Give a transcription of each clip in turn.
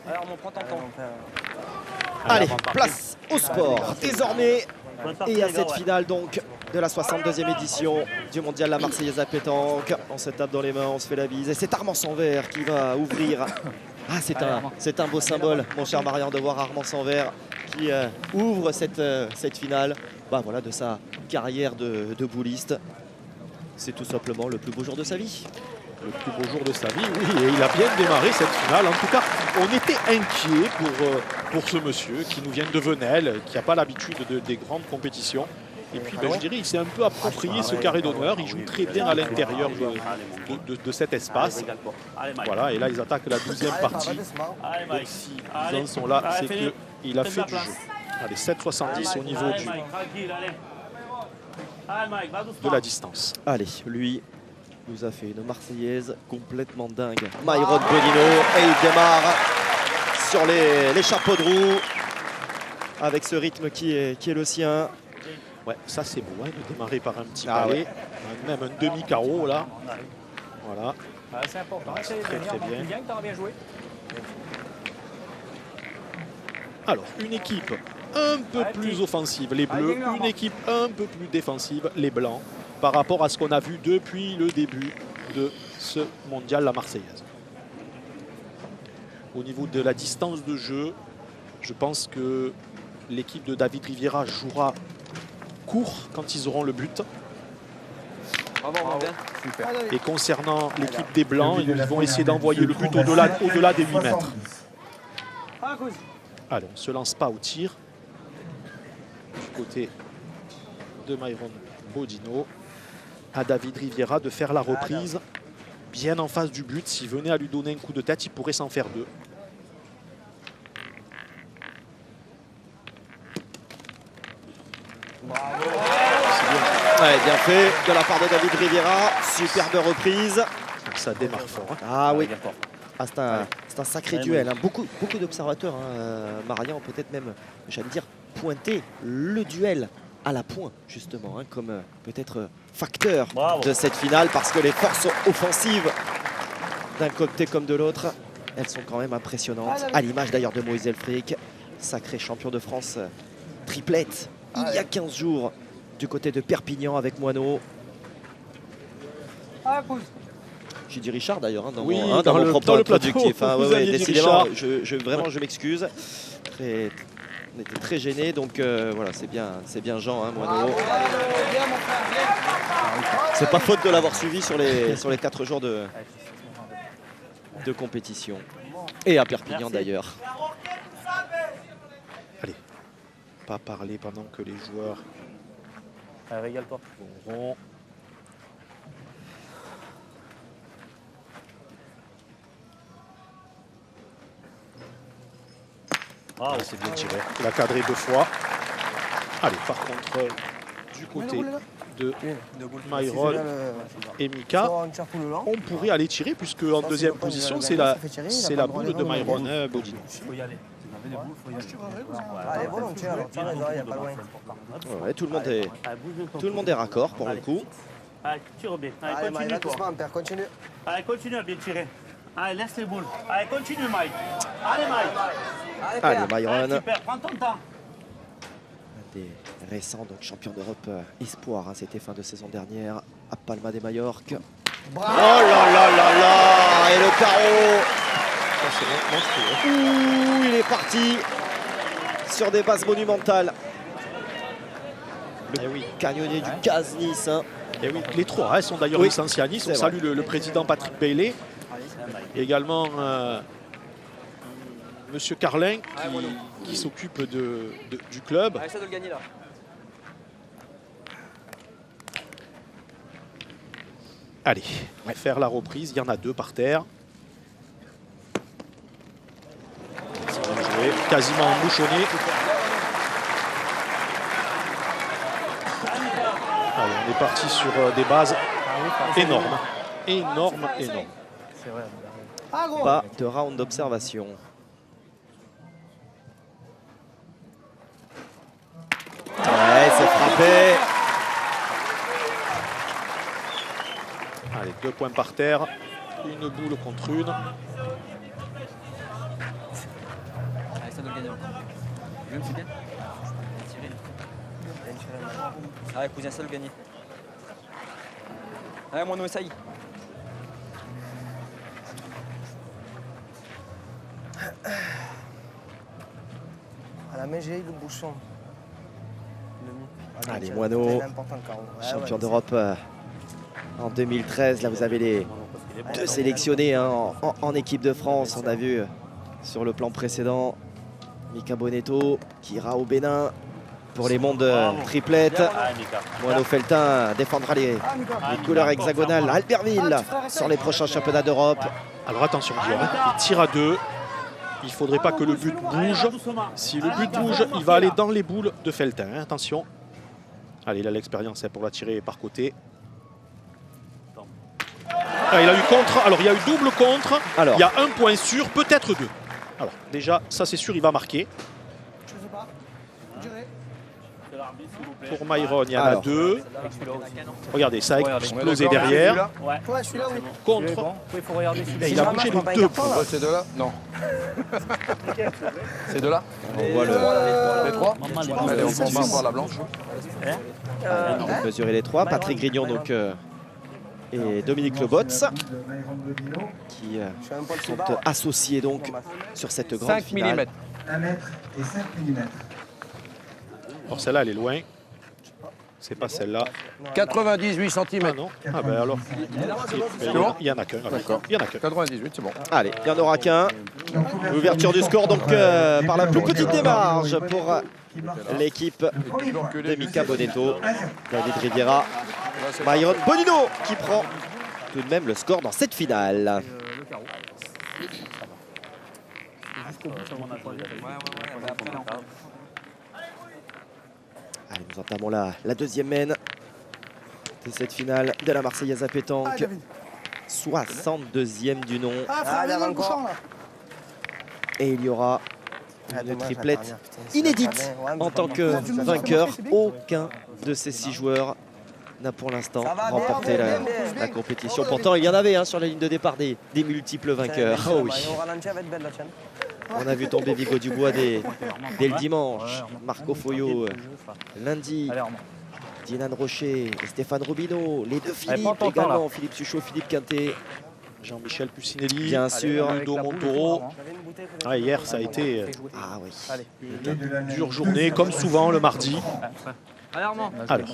Alors, on prend ton temps. Allez, place au sport désormais. Et à cette finale donc de la 62e édition du mondial La Marseillaise à pétanque. On se tape dans les mains, on se fait la bise. Et c'est Armand Sanvert qui va ouvrir. Ah, c'est un beau symbole, mon cher Marian, de voir Armand Sanvert qui ouvre cette finale voilà, de sa carrière de bouliste. C'est tout simplement le plus beau jour de sa vie. Le plus beau jour de sa vie, oui, et il a bien démarré cette finale. En tout cas, on était inquiet pour ce monsieur qui nous vient de Venelle, qui n'a pas l'habitude des grandes compétitions. Et puis, je dirais, il s'est un peu approprié ce carré d'honneur. Il joue très bien à l'intérieur de cet espace. Voilà, et là, ils attaquent la 12e partie. Donc, s'ils en sont là, c'est qu'il a fait du jeu. Allez, 7,70 au niveau de la distance. Allez, lui nous a fait une Marseillaise complètement dingue. Myron Bodino, et il démarre sur les chapeaux de roue avec ce rythme qui est le sien. Ouais, ça c'est beau, hein, de démarrer par un petit balai, même un demi-carreau là. Voilà. C'est important. Très très bien. Bien joué. Alors, une équipe un peu plus offensive, les Bleus, une équipe un peu plus défensive, les Blancs, par rapport à ce qu'on a vu depuis le début de ce mondial La Marseillaise. Au niveau de la distance de jeu, je pense que l'équipe de David Riviera jouera court quand ils auront le but. Et concernant l'équipe des Blancs, ils vont essayer d'envoyer le but au-delà des 8 mètres. Allez, on ne se lance pas au tir. Du côté de Myron Bodino, à David Riviera de faire la reprise bien en face du but. S'il venait à lui donner un coup de tête, il pourrait s'en faire deux. Ouais, bien fait de la part de David Riviera. Superbe reprise. Ça démarre fort. Hein. Ah oui. Ah, c'est un sacré duel. Hein. Beaucoup d'observateurs, Marian, peut-être même, j'allais dire, pointer le duel à la pointe, justement, hein, comme peut-être facteur de cette finale, parce que les forces offensives d'un côté comme de l'autre, elles sont quand même impressionnantes. À l'image d'ailleurs de Moïse Elfric, sacré champion de France triplette, il y a 15 jours, du côté de Perpignan avec Moineau. J'ai dit Richard d'ailleurs dans mon propre introductif. Hein, décidément, je m'excuse. On était très gênés, donc voilà, c'est bien Jean, hein, Moineau. C'est pas faute de l'avoir suivi sur les 4 jours de compétition. Et à Perpignan d'ailleurs. Allez, pas parler pendant que les joueurs Régale-toi. vont. Ah, c'est bien tiré. Il a cadré 2 fois. Allez, par contre, du côté de Myron et Mika, on pourrait aller tirer, puisque en deuxième position, c'est la boule de Myron Bodino. Ouais, tout le monde est raccord pour le coup. Allez, tire bien. Allez, continue, toi. Continue. Allez, continue à bien tirer. Allez, laisse les boules. Allez, continue, Mike. Allez, Mike. Allez, Myron. Super, prends ton temps. Des récents donc, champions d'Europe espoir, hein, c'était fin de saison dernière à Palma de Majorque. Oh là là là là. Et le carreau. Ouh, il est parti sur des bases monumentales. Le canonnier du CAS Nice. Hein. Et oui, les 3 sont d'ailleurs licenciés à Nice. On salue le président Patrick Bailey. Et également Monsieur Carlin qui s'occupe du club. Essaie de le gagner là. Allez, on va faire la reprise. Il y en a 2 par terre. C'est bien joué. Quasiment embouchonné. Allez, on est parti sur des bases énormes. Énormes. Pas de round d'observation. Ouais, c'est frappé. Allez, 2 points par terre. Une boule contre une. Même c'est bien. Allez, cousin, ça le gagner. Allez, mon nom, ça y est. À la main, j'ai eu le bouchon. Allez, Moineau, champion d'Europe en 2013. Là, vous avez les deux sélectionnés hein, en équipe de France. On a vu sur le plan précédent Mika Bonetto qui ira au Bénin pour les mondes triplettes. Allez, Mika. Moineau Feltin défendra les couleurs hexagonales à Albertville sur les prochains championnats d'Europe. Alors attention, Guillaume, il tire à 2. Il ne faudrait pas que le but bouge. Si le but bouge, il va aller dans les boules de Feltin. Hein, attention. Allez, il a l'expérience pour la tirer par côté. Ah, il a eu contre. Alors, il y a eu double contre. Alors. Il y a un point sûr, peut-être deux. Alors, déjà, ça c'est sûr, il va marquer. Pour Myron, il y en a Alors. deux. Regardez, ça a explosé derrière. Ouais. Ouais, celui-là, oui. Contre. Il faut regarder celui-là. Et il a bougé les deux points. Ces deux-là? Non. Ces deux-là? On voit Les trois? Maman, les Allez, on va voir la blanche. mesurer les trois. Patrick Grignon donc, et Dominique Lebots qui Je suis un poil sont plus bas. associés donc sur cette grande 5 finale. mm. 1 mètre et 5 mm. Alors, celle-là, elle est loin. C'est pas celle-là. 98 Ah cm. non. Ah ben alors. Il y en a qu'un. alors. D'accord. Il y en a qu'un. 98, c'est bon. Allez, il n'y en aura qu'un. Ouverture du score donc par la plus petite des marges pour l'équipe de Mika Bonetto. David Riviera, Myron Bonino qui prend tout de même le score dans cette finale. Allez, nous entamons la deuxième mène de cette finale de la Marseillaise à pétanque. 62e du nom. Ah, il y a encore. Et il y aura Ah, une dommage, triplette la dernière, putain, c'est inédite la dernière. en tant que vainqueur. Aucun de ces 6 joueurs n'a pour l'instant Ça va bien, remporté bien, la bien. compétition. Pourtant, il y en avait hein, sur la ligne de départ des multiples vainqueurs. Tiens, Oh oui. Au ralenti, elle va être belle, la tienne. On a vu tomber Vigo Dubois dès le dimanche. Marco Foyo lundi. Dinan Rocher et Stéphane Rubino. Les deux Philippe prends ton temps, également. Philippe Suchot, Philippe Quintet. Jean-Michel Pucinelli. Bien sûr. Ludo Montoro. J'avais une bouteille. Ah, hier, ça a été Ah oui. une dure journée, comme souvent le mardi. Allez, Armand. Alors,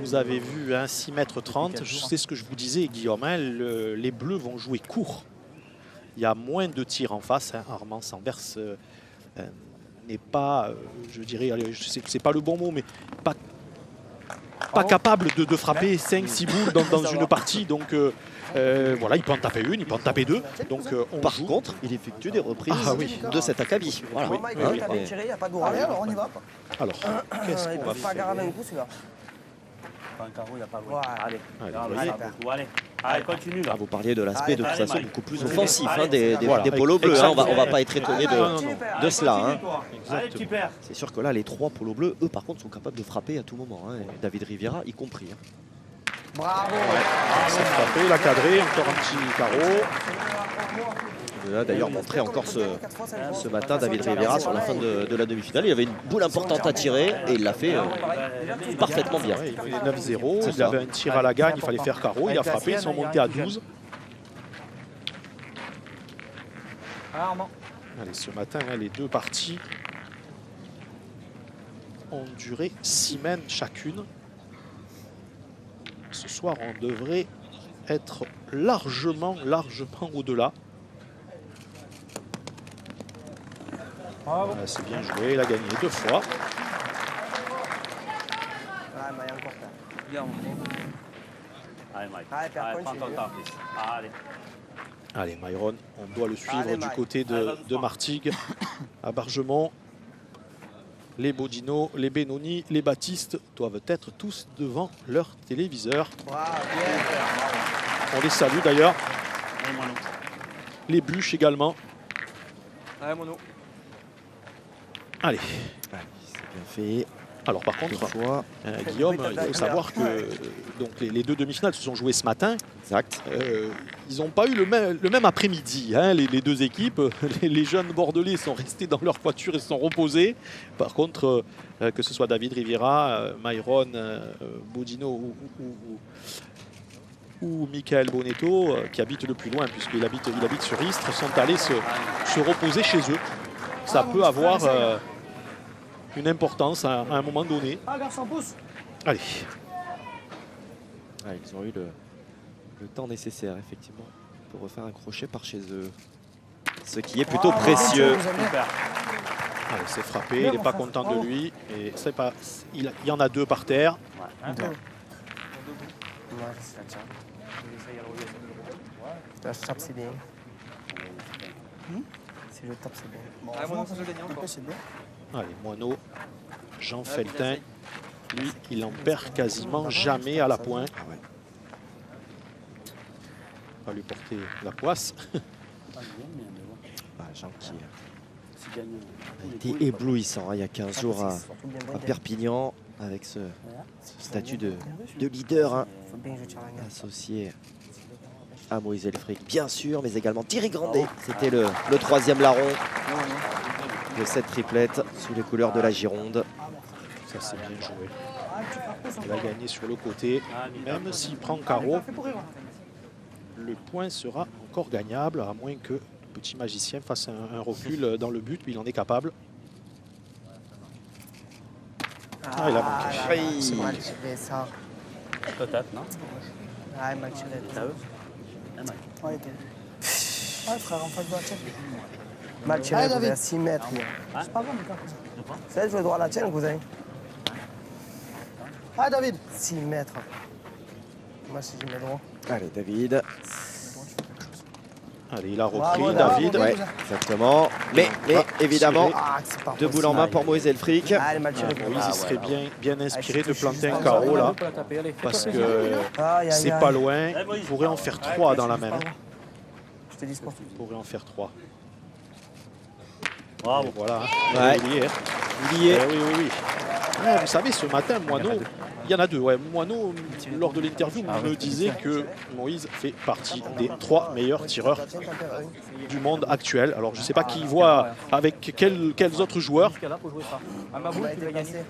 vous avez vu 6 mètres 30. Je sais ce que je vous disais, Guillaume. Hein, les Bleus vont jouer court. Il y a moins de tirs en face. Hein. Armand Sanders n'est pas, je dirais, allez, c'est pas le bon mot, mais pas capable de frapper 5-6 boules dans une partie. Donc voilà, il peut en taper une, il peut en taper deux. Donc on Par joue. contre, il effectue des reprises Ah oui. de cet acabit. Voilà. Bon, Mike, Hein, t'as bien et- tiré, il n'y a pas d'ourageux. Alors, on y va. Alors, qu'est-ce Il qu'on ne va peut pas faire? garder un coup, celui-là. Pas un carreau, il n'y a pas loin. Voilà. Allez, Allez, allez, vous voyez. allez. Allez, continue là. Ah, vous parliez de l'aspect de toute Allez, façon Mike. beaucoup plus Allez, offensif hein, allez, des voilà. polos bleus. Hein. On va Exactement. pas être étonné Non, non, non. de cela. Hein. Allez, petit père. C'est sûr que là, les 3 polos bleus, eux par contre, sont capables de frapper à tout moment. Hein. Et David Riviera y compris. Hein. Bravo. Ça a frappé, il a cadré, encore un petit carreau. Il a d'ailleurs montré encore ce matin David Riviera sur la fin de la demi-finale. Il avait une boule importante à tirer et il l'a fait parfaitement bien. Ouais, il fait 9-0, C'est il ça. avait un tir à la gagne, il fallait faire carreau, il a frappé, ils sont montés à 12. Armand. Allez, ce matin, hein, les deux parties ont duré 6 mènes chacune. Ce soir, on devrait être largement au-delà. C'est bien joué, il a gagné 2 fois. Ah, mais il y a encore ça. Bien, Allez, Mike. Allez, Pierre, Allez, prends ton continue. temps, fils. Allez. Allez, Myron, on doit le suivre Allez, du Mike. côté de Martigues, à Bargemont. Les Bodino, les Benoni, les Baptiste doivent être tous devant leur téléviseur. Bravo, bien. On les salue d'ailleurs. Allez, Moineau. Les bûches également. Allez, Mono. Allez, C'est bien fait. Alors par contre, Toutefois, Guillaume, il faut savoir que donc, les deux demi-finales se sont jouées ce matin. exact. Ils n'ont pas eu le même après-midi, hein, les deux équipes. Les jeunes Bordelais sont restés dans leur voiture et se sont reposés. Par contre, que ce soit David Riviera, Myron Bodino ou Michael Bonetto, qui habitent le plus loin, puisqu'il habite sur Istres, sont allés se reposer chez eux. Ça peut avoir une importance à un moment donné. Ah, garçon, pousse. Allez, Ah, ils ont eu le temps nécessaire, effectivement, pour refaire un crochet par chez eux. Ce qui est plutôt précieux. allez, c'est frappé, il n'est pas content de lui. Et c'est pas, il y en a deux par terre. Je tape, c'est bien. Si je tape, c'est bien. Ah, moi non, ça, je gagne encore. C'est bien. Allez, Moineau, Jean Feltin, lui, il en perd quasiment jamais à la pointe. Ah ouais. On va lui porter la poisse. Ah, Jean qui a été éblouissant hein, il y a 15 jours à Perpignan avec ce statut de leader hein, Faut bien que je tire la gagne. associé à Moïse Elfric, bien sûr, mais également Thierry Grandet. C'était le troisième larron de cette triplette sous les couleurs de la Gironde. Ça, c'est bien joué. Il va gagner sur le côté. Même s'il prend carreau, le point sera encore gagnable, à moins que le petit magicien fasse un recul dans le but, mais il en est capable. Ah, il a manqué. C'est mal tiré, ça. Peut-être, non? Ah, mal tiré. Ouais, frère, en face de la tienne. Mal tiré, vous êtes à 6 mètres. C'est pas grave, mais quand c'est jouer droit à la tienne, vous avez. Ah, David 6 mètres. Moi, si je mets droit. Allez, David. Allez, il a repris, Bravo, David. Ouais, exactement. Mais évidemment, Ah, c'est pas deux boules en main pour Moïse Elfric. Ah, elle est mal tirée. Moïse, il serait bien inspiré de je planter un suis carreau là, Pour la taper, allez. parce que Aïe, aïe, c'est aïe. pas loin. Il pourrait en faire 3 dans la même. Je te dis pas. Il pourrait en faire 3. Bravo. Et voilà. Ouais. Il y est. Il y est. Oui, oui, oui. Ouais, vous savez, ce matin, Moineau, il y en a deux. Ouais. Moineau, lors de l'interview, me disait que Moïse fait partie des 3 meilleurs tireurs du monde actuel. Alors, je ne sais pas qui il voit avec quels autres joueurs. Jusqu'à là, pour jouer ça. À ma boule, tu vas gagner.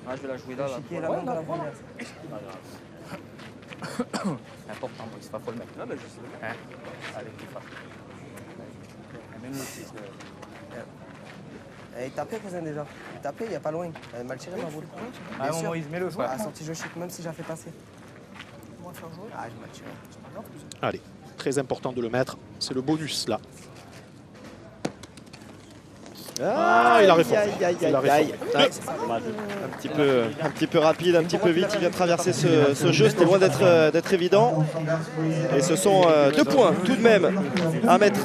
Ah, je vais la jouer là. Chiquer la Ouais, main de là, la voilà. première. Important, Moïse, pas faut le mettre. Non, mais je sais. Hein? Allez, tu fasses. Même le 6. Elle est tapée, cousin, déjà. Elle est tapée, il n'y a pas loin. Elle est mal tirée, ma boule. Ah, Bien mon sûr. Moïse, mets-le. À la sortie, je chute, même si j'ai fait passer. Ah, j'ai mal tiré. Allez, très important de le mettre. C'est le bonus là. Ah, il a répondu. aïe, aïe, Il a aïe, aïe. répondu. Un petit peu rapide, un petit peu vite. Il vient de traverser ce jeu. C'était loin d'être évident. Et ce sont 2 points tout de même à mettre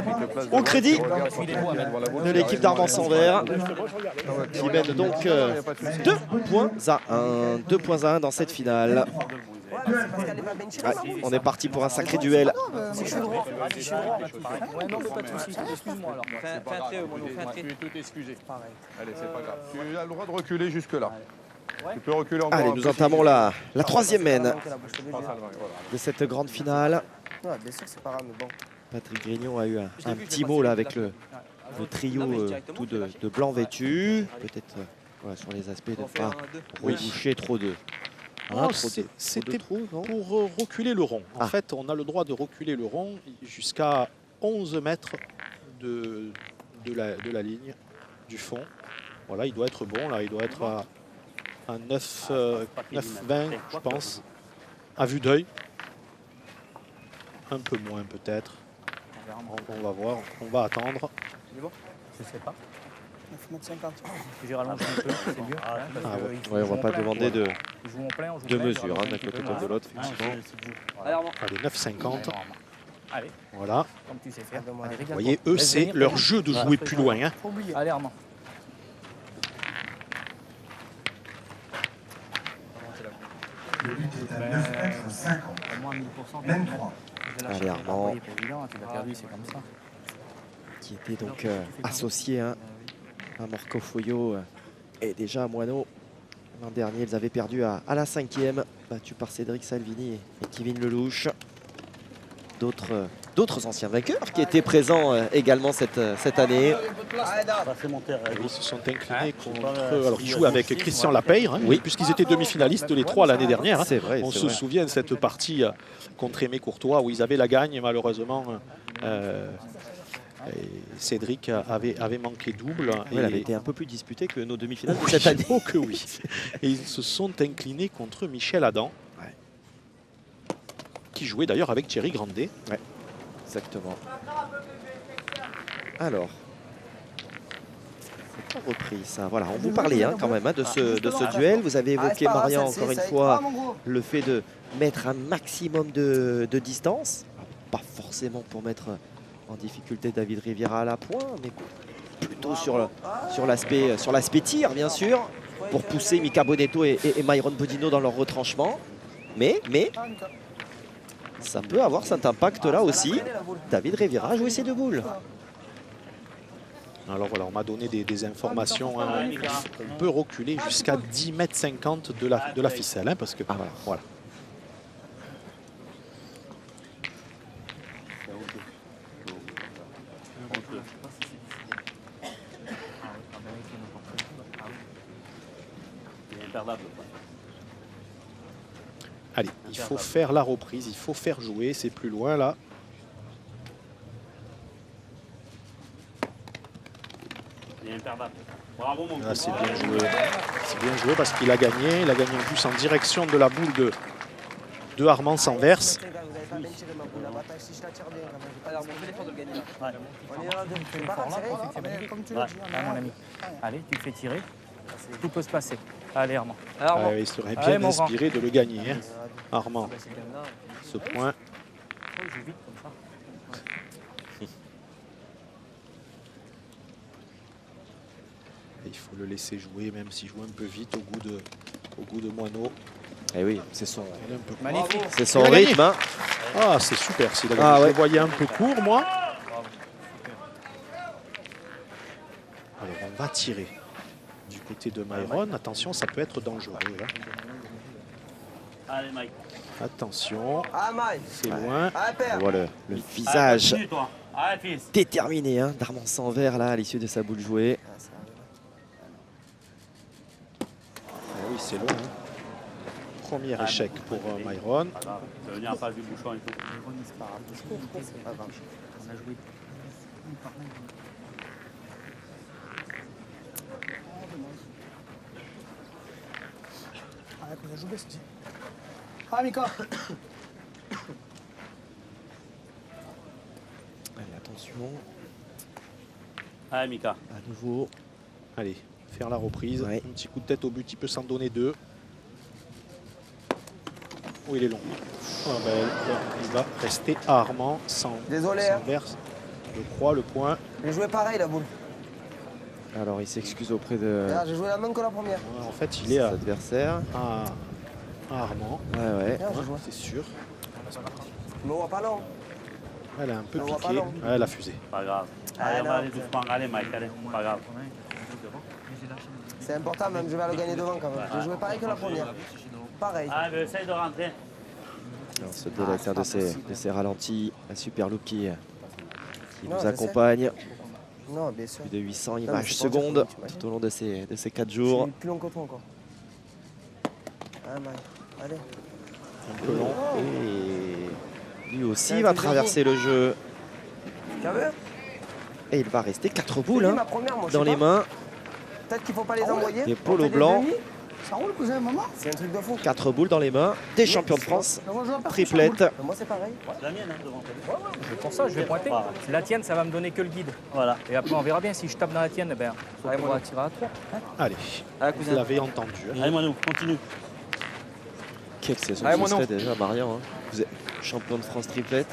au crédit de l'équipe d'Armand-Sanvert qui mène donc 2 points à 1. 2 points à 1 dans cette finale. Ouais, on est parti pour un sacré duel. Si je suis droit, Ouais, non, mais pas de soucis. Excuse-moi alors. Fais un trait, Mono, fais un trait. Tu es tout excusé. pareil. Allez, c'est pas grave. Tu as le droit de reculer jusque-là. Tu peux reculer encore Allez, un nous peu entamons la 3e mène La bouche, je te le dis. Voilà. de cette grande finale. Ouais, bien sûr, c'est pas grave, mais bon. Patrick Grignon a eu un petit mot là avec le trio tout de blanc vêtu. Peut-être voilà, sur les aspects de ne pas reboucher trop de. Non, trop de c'était trous, non pour reculer le rond. En Ah. fait, on a le droit de reculer le rond jusqu'à 11 mètres de la ligne du fond. Voilà, il doit être bon. Là, il doit être à 9,20, je pense, à vue d'œil. Un peu moins peut-être. On va voir, on va attendre. Je sais pas. 9,50 m. J'ai rallongé un peu, c'est mieux. Ah ouais. Ouais, on va pas demander de de mesure hein, d'un côté comme de l'autre, effectivement. Allez, Armand. Allez, 9,50. Allez, Voilà. comme tu sais faire. Regarde-moi. Allez, Vous régale-toi. voyez, eux, Laisse c'est venir. leur jeu de jouer plus loin. Hein. Faut oublier. Allez, Armand. Le but est à 9,50 m. Au moins 1000%. 23. Allez, Armand. C'est pas évident, tu l'as perdu, c'est comme ça. Qui était donc associé hein, à Marco Foyo Et déjà, Moineau, l'an dernier, ils avaient perdu à la 5e, battu par Cédric Salvini et Kevin Lelouch. D'autres anciens vainqueurs qui étaient présents également cette année. Passez mon terre. Ils se sont inclinés contre. Alors, ils jouent avec Christian Lapeyre, hein, oui, puisqu'ils étaient demi-finalistes les trois l'année dernière. Hein. C'est vrai. On se souvient de cette partie contre Aimé Courtois où ils avaient la gagne, et malheureusement, et Cédric avait manqué double. Oui, elle avait été un peu plus disputée que nos demi-finales de cette année. Oh que oui. Et ils se sont inclinés contre Michel Adam, qui jouait d'ailleurs avec Thierry Grandet. Ouais, exactement. Alors, c'est pas repris ça. Voilà, on vous parlait quand même de ce duel. Vous avez évoqué, Marian, encore une fois, le fait de mettre un maximum de distance. Pas forcément pour mettre en difficulté David Riviera à la pointe, mais plutôt sur l'aspect tir, bien sûr, pour pousser Mika Bonetto et Myron Bodino dans leur retranchement. Mais ça peut avoir cet impact-là aussi. David Riviera a joué ses 2 boules. Alors voilà, on m'a donné des informations. Hein. On peut reculer jusqu'à 10,50 m de la ficelle, hein, parce que voilà. Allez, il faut faire la reprise, il faut faire jouer, c'est plus loin là. Bravo mon Ah, c'est bien joué. C'est bien joué parce qu'il a gagné. Il a gagné en plus en direction de la boule de Armand Sanvers. Mon ami. Allez, tu le fais tirer. Tout peut se passer. Allez, Armand. Il serait bien inspiré de le gagner, hein, Armand. Ce point. Il joue vite comme ça. Il faut le laisser jouer, même s'il joue un peu vite au goût de Moineau. Et oui, c'est son Magnifique. C'est son rythme. Hein. Ah, c'est super. S'il a Je le voyais un peu court, moi. Alors, on va tirer du côté de Myron. Attention, ça peut être dangereux. Là. Allez, Mike. Attention. C'est loin. On voit le visage Continue, toi. Allez, fils. déterminé d'Armand Sanvers là, à l'issue de sa boule jouée. Ah oui, c'est long. Hein. Premier échec pour Myron. Ça va venir en face du bouchon et tout. Allez, attention. Allez, Mika. À nouveau. Allez, faire la reprise. Ouais. Un petit coup de tête au but, il peut s'en donner 2. Oh, il est long. Oh, ben, il va rester à Armand Désolé, Sanvers. Je crois, le point. J'ai joué pareil la boule. Alors, il s'excuse auprès de J'ai joué la même que la première. Ouais, en fait, il est ses à adversaires. Armand. Ouais. C'est sûr. Je me vois pas long. Elle a un peu On voit piqué. pas long. Ouais, elle a fusé. Pas grave. Allez, on va aller doucement. Allez, Mike, allez. Pas grave. C'est important, même je vais le gagner devant quand même. J'ai joué pareil que la première. Pareil. Allez, mais essaye de rentrer. Alors, ce délecteur de ces ralentis, un super look qui Non, nous je accompagne. Non, bien sûr. Plus de 800 Non, mais images c'est pas secondes dire, t'imagines. tout au long de ces 4 Je jours. suis plus long que toi encore. Allez. Un peu long. Et lui aussi C'est va un truc de traverser le jeu. Tu as vu? Et il va rester 4 J'ai boules dit ma première, moi, je dans sais les pas. mains. Peut-être qu'il faut pas les envoyer. Des On polos fait des blancs. demi. Ça roule, cousin, maman. C'est un truc de fou. 4 boules dans les mains. Des champions de France. Triplette. Moi, c'est pareil. C'est la mienne, hein, devant. C'est pour ça, je vais pointer. La tienne, ça va me donner que le guide. Voilà. Et après, on verra bien si je tape dans la tienne. Ben, soit on va tirer à 3. Allez, vous l'avez entendu. Hein. Allez, Manu, continue. Quelle saison Allez, ce mon nom. serait déjà, Marian. Vous êtes champion de France triplette,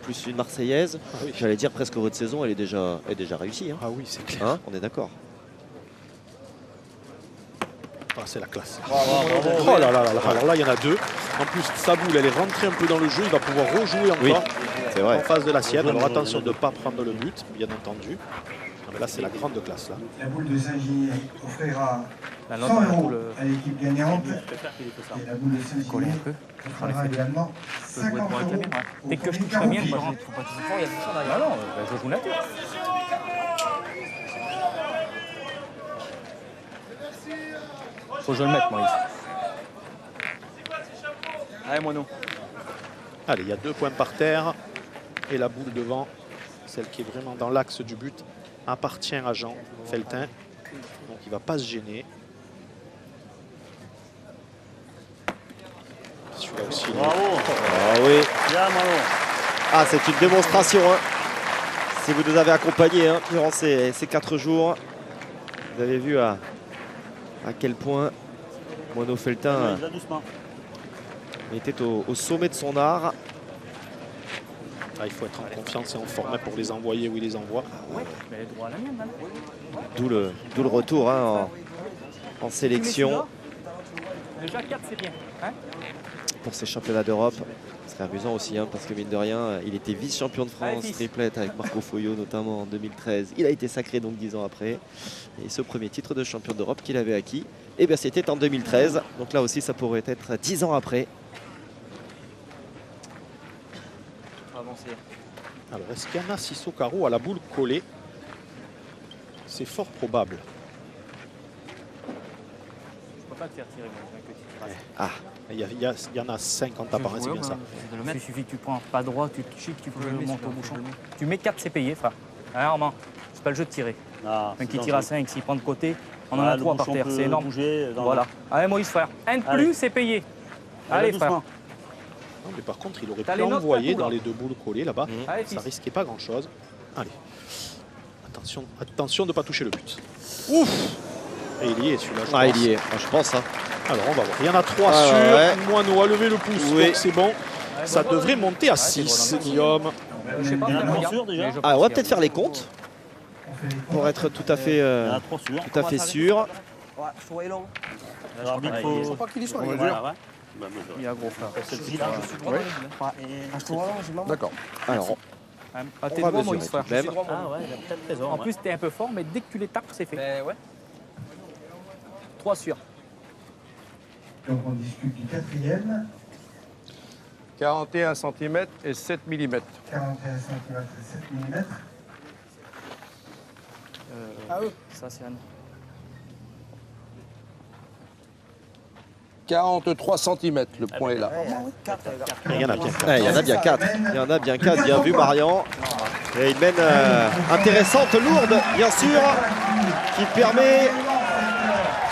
plus une Marseillaise. oui. J'allais dire presque votre saison, elle est déjà réussie. Ah oui, c'est clair. Hein, on est d'accord. Ah, c'est la classe. Bravo. Oh là là là là. Alors là, il y en a 2. En plus, sa boule, elle est rentrée un peu dans le jeu. Il va pouvoir rejouer encore Oui, c'est vrai. en face de la sienne. Alors attention de ne pas prendre le but, bien entendu. Ah, mais là, c'est la grande classe. Là. La boule de Saint-Ginier offrira La 100 note, on a tout € le. à l'équipe gagnante. Je préfère qu'il ait fait ça. Et la boule de Coller un Saint-Gilles peu. fera également Je peux jouer 50 pour la caméra. € Dès au que je premier touche la mienne, 40 moi, jours. faut pas qu'il y ait ça derrière. Non, non, je joue nature. Faut que je le mette, Moïse. Allez, Mono. Allez, il y a 2 points par terre. Et la boule devant, celle qui est vraiment dans l'axe du but, appartient à Jean Feltin. Donc il ne va pas se gêner. Celui-là aussi. il est- Bravo. Ah oui. Bien, Malo. Ah, c'est une démonstration. Hein. Si vous nous avez accompagnés hein, durant ces 4 jours, vous avez vu à quel point Mono Feltin Déjà doucement. était au sommet de son art. Ah, il faut être en confiance et en forme pour les envoyer où il les envoie. Ouais, mais elle est droit à la mienne, là. D'où le retour hein, en sélection Déjà 4, c'est bien. Hein, pour ces championnats d'Europe. Ce serait amusant aussi, hein, parce que mine de rien, il était vice-champion de Allez, France, fils. triplette avec Marco Foyot notamment en 2013. Il a été sacré donc 10 ans après. Et ce premier titre de champion d'Europe qu'il avait acquis, eh bien c'était en 2013. Donc là aussi, ça pourrait être 10 ans après. on va avancer. Alors, est-ce qu'Anna Sissoko-Karo a la boule collée? C'est fort probable. Je peux pas te faire tirer, moi, j'ai un petit tirage. Ah, Il y en a 50 appareils, c'est bien ça. Il suffit que tu prends pas droit, tu te chiques, tu peux le monter au bouchon. Tu mets 4, c'est payé, frère. Hein, Armand, c'est pas le jeu de tirer. Ah, Un qui tire à 5, s'il prend de côté, on en Ah, a le 3 par bouchon terre, peut c'est énorme. bouger dans- Voilà. Allez, Moïse, frère. Un de Allez. plus, c'est payé. Allez, Allez, frère. doucement. Non, mais par contre, il aurait T'as pu les notes envoyer partout, là. dans les 2 boules collées là-bas. Allez, Ça fils. risquait pas grand-chose. Allez. Attention, attention de ne pas toucher le but. Ouf! Et il y est celui-là, je ah pense. il y est, ah, je pense. Hein. Alors, on va voir. Il y en a 3 Ah, sur. ouais. Moineau a levé le pouce, Oui. donc c'est bon. Ça devrait monter à c'est 6, droit dans le Guillaume. Je sais pas, Il y en a regarde. trois sûrs, déjà. Mais je Ah, on va pense peut-être faire les comptes On fait les comptes. pour être tout à fait, Il y en a 3 sûrs. tout à fait sûr. Ouais, soyez long. L'arbitre, qu'il faut pas qu'il y soit, faut les mesurer. Ouais. Bah, mesure. Il y a gros, frère. Celle-ci, là, je suis droit. Ouais. Ah, je te vois là, j'ai marre. D'accord. Alors, Ah, on t'es va droit, mesurer Moïse, tout frère. de même. Ah ouais, il a peut-être raison. En ouais. plus, t'es un peu fort, mais dès que tu les tapes, c'est fait. Ouais. 3 sûrs. Donc on discute du 4e, 41 cm et 7 mm. 41 cm et 7 mm. Ça, c'est un. 43 cm, le point est là. Il y en a bien. il y en a bien 4. Il y en a bien 4. Bien vu, Marian. Et une mène intéressante, lourde, bien sûr, qui permet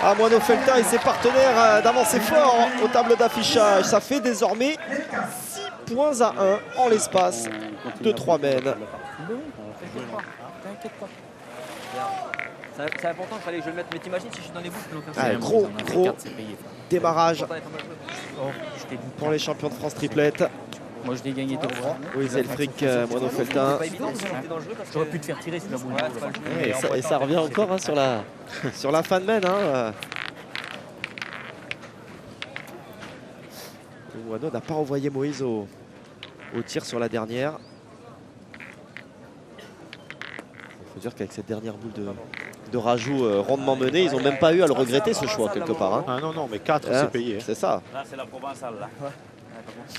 à Mono Feltin et ses partenaires d'avancer fort aux tables d'affichage. Ça fait désormais 6 points à 1 en l'espace de 3 mènes. T'inquiète pas. C'est important, il fallait que je le mette. Mais t'imagines si je suis dans les boucles, donc Ah, gros C'est payé, frère. démarrage Oh, je t'ai dit. pour les champions de France triplette. Moi, je l'ai gagné 2 fois. Oui, Zelfric, Mono Feltin. pas évident, c'est dangereux parce que. J'aurais pu te faire tirer sur la boule. Et ça revient encore hein, sur la fin de mène. Hein. Wano n'a pas envoyé Moïse au tir sur la dernière. Il faut dire qu'avec cette dernière boule de rajout rondement menée, ils n'ont même pas eu à le regretter ce choix quelque part. Hein. Ah non, non, mais 4, Hein, c'est payé. C'est ça. Là, c'est la provençale, là.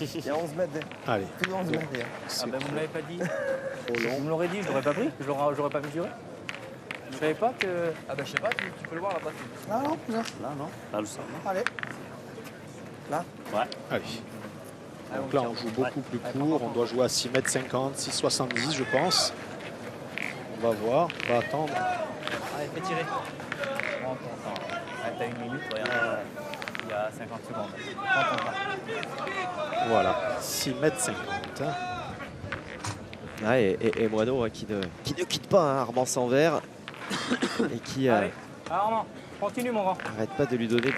Il y a 11 mètres. Allez, Plus de 11 mètres. Ah ben vous me l'avez pas dit. trop long. Vous me l'aurez dit, je l'aurais pas pris. J'aurais pas mesuré. Je savais pas que. Ah bah je sais pas, tu peux le voir là-bas. Là, non. Là, le sang. Allez. Allez. Donc là, on joue beaucoup plus court. On doit jouer à 6 m 50, 6,70 je pense. On va voir, on va attendre. Allez, fais tirer. Prends ton temps. Ah, t'as 1 minute, regarde. Il y a 50 secondes. Prends ton temps. Voilà, 6 m 50. Ah, et Moineau hein, qui ne quitte pas hein, Armand Sanvert et qui Allez, Armand, continue mon grand. n'arrête pas de lui donner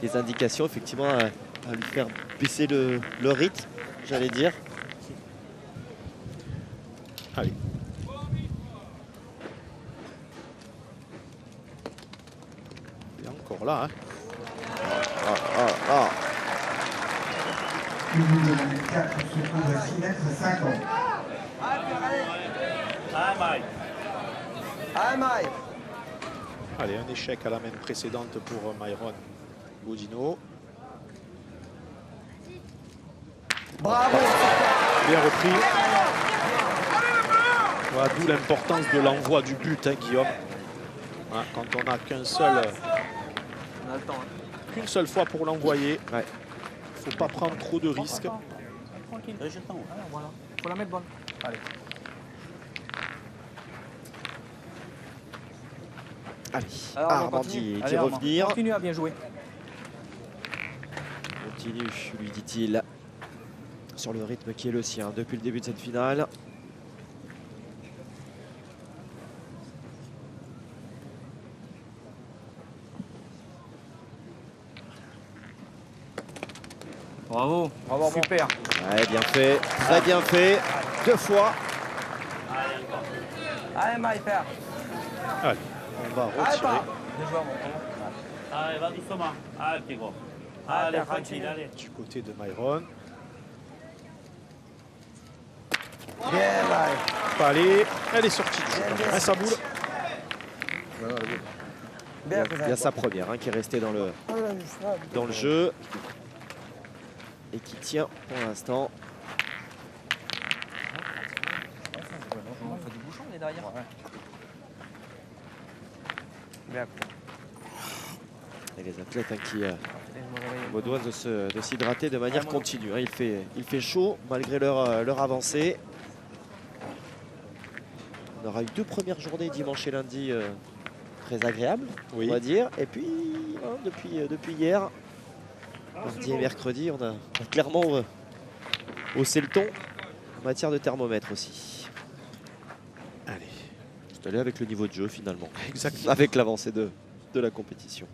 des indications, effectivement, à lui faire baisser le rythme, j'allais dire. Allez. Il est encore là. Hein. Une boule de la 4 se trouve à 6 mètres 50. Ah, Mike. Ah, Mike. Allez, un échec à la main précédente pour Myron Bodino. Bravo. Bien repris. Voilà, d'où l'importance de l'envoi du but, hein, Guillaume. Voilà, quand on n'a qu'un seul, On a le temps. qu'une seule fois pour l'envoyer, Ouais. il ne faut pas prendre trop de risques. Tranquille. Voilà. Faut la mettre bonne. Allez. Allez, Alors, on Armandi continue. qui Allez, Armand. revenir. Continue à bien jouer. Continue, lui dit-il, sur le rythme qui est le sien depuis le début de cette finale. Bravo. Bravo. Super. Ouais, bien fait, très bien fait. 2 fois. Allez, Mike, faire. Allez, on va retirer. Bien joué, mon. Allez, va doucement. Allez, petit gros. Allez, faire, tranquille, continue. allez. Du côté de Myron. Bien, Mike. Allez, elle est sortie du jeu. Bien, bien. Sa boule. Bien, Il y a sa première hein, qui est restée dans le jeu et qui tient pour l'instant. On fait du bouchon, on est derrière. Bien. Et les athlètes hein, qui ont besoin de s'hydrater de manière continue. Hein. Il fait chaud malgré leur avancée. On aura eu 2 premières journées dimanche et lundi très agréables, Oui. on va dire. Et puis, hein, depuis hier, mardi et mercredi, on a clairement haussé le ton en matière de thermomètre aussi. Allez, C'est allé avec le niveau de jeu finalement, exactement. avec l'avancée de la compétition.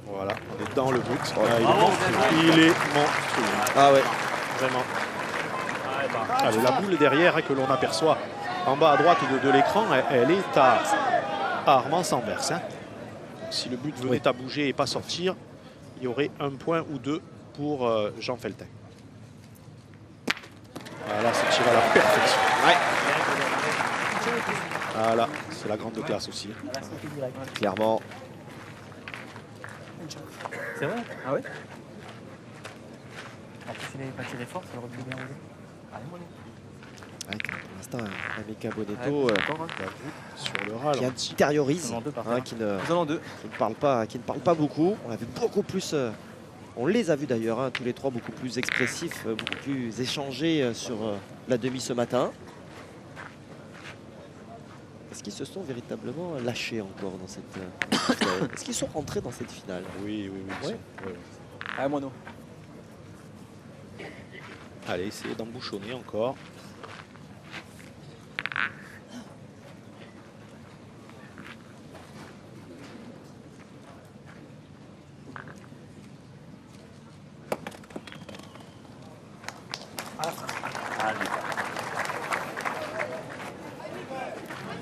Voilà, on est dans le but. Oh, Ah, il est bravo, monstrueux. Il est monstrueux. Ah ouais, Vraiment. Allez, bah. Allez, la boule derrière hein, que l'on aperçoit en bas à droite de l'écran, elle est à Armand-Sambers. Hein. Si le but venait à bouger et pas sortir, il y aurait 1 point ou 2 pour Jean Feltin. Voilà, c'est tiré à la perfection. Voilà, c'est la grande classe aussi. clairement. C'est vrai? Ah ouais? En plus, il n'avait pas tiré fort, ça aurait pu bien rouler. Allez, mon Ouais, pour l'instant, un Mika Bonetto Sur le qui ralenti. intériorise, Ils en ont deux par hein, terre. qui ne Ils en ont 2. parle pas beaucoup. On a vu beaucoup plus, on les a vus d'ailleurs, hein, tous les 3 beaucoup plus expressifs, beaucoup plus échangés sur la demi ce matin. Est-ce qu'ils se sont véritablement lâchés encore dans cette finale? Est-ce qu'ils sont rentrés dans cette finale? Oui, oui, oui. Ouais. Oui. Allez, mono. Allez, essayez d'embouchonner encore.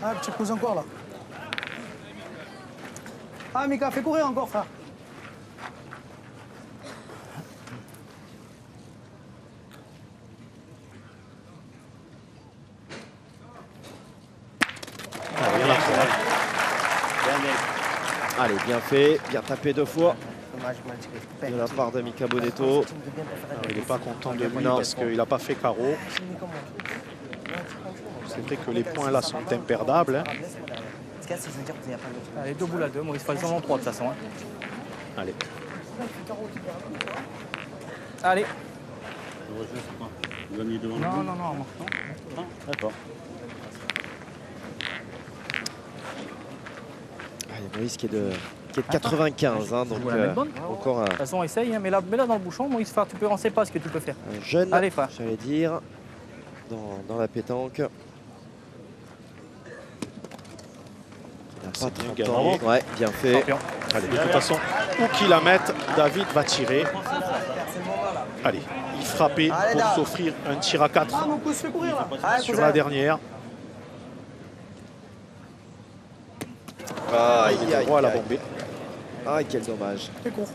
Ah, petit pouce encore là. Ah, Mika, fais courir encore, frère. Allez, bien fait, bien tapé 2 fois Dommage, mal tiré. de la part de Mika Bonetto. Il n'est pas content de lui Non. parce qu'il n'a pas fait carreau. C'est vrai que les points là sont imperdables. Hein. Allez, 2 boules à 2. Maurice Falzon en 3 de toute façon. Hein. Allez. Allez. Vous avez mis devant le Non, but. non, non. Non, d'accord. Allez, Maurice qui est de 95, hein, donc Vous la mettre bonne encore De toute façon, essaye. Hein. Mets-la dans le bouchon. Maurice Far, on sait pas ce que tu peux faire. un jeune, Allez, Far. j'allais dire, dans la pétanque. Il n'a pas C'est bien 30 gagné. ans. Ouais, bien fait. Champion. Allez, de toute façon, où qu'il la mette, David va tirer. Allez, il frappait Allez, pour Dave. s'offrir un tir à 4 Ah, mon pouce, fais courir là. Allez, sur cousin. la dernière. Aïe, Il est aïe, droit à la aïe. bombée. Ah, quel dommage. Fais court.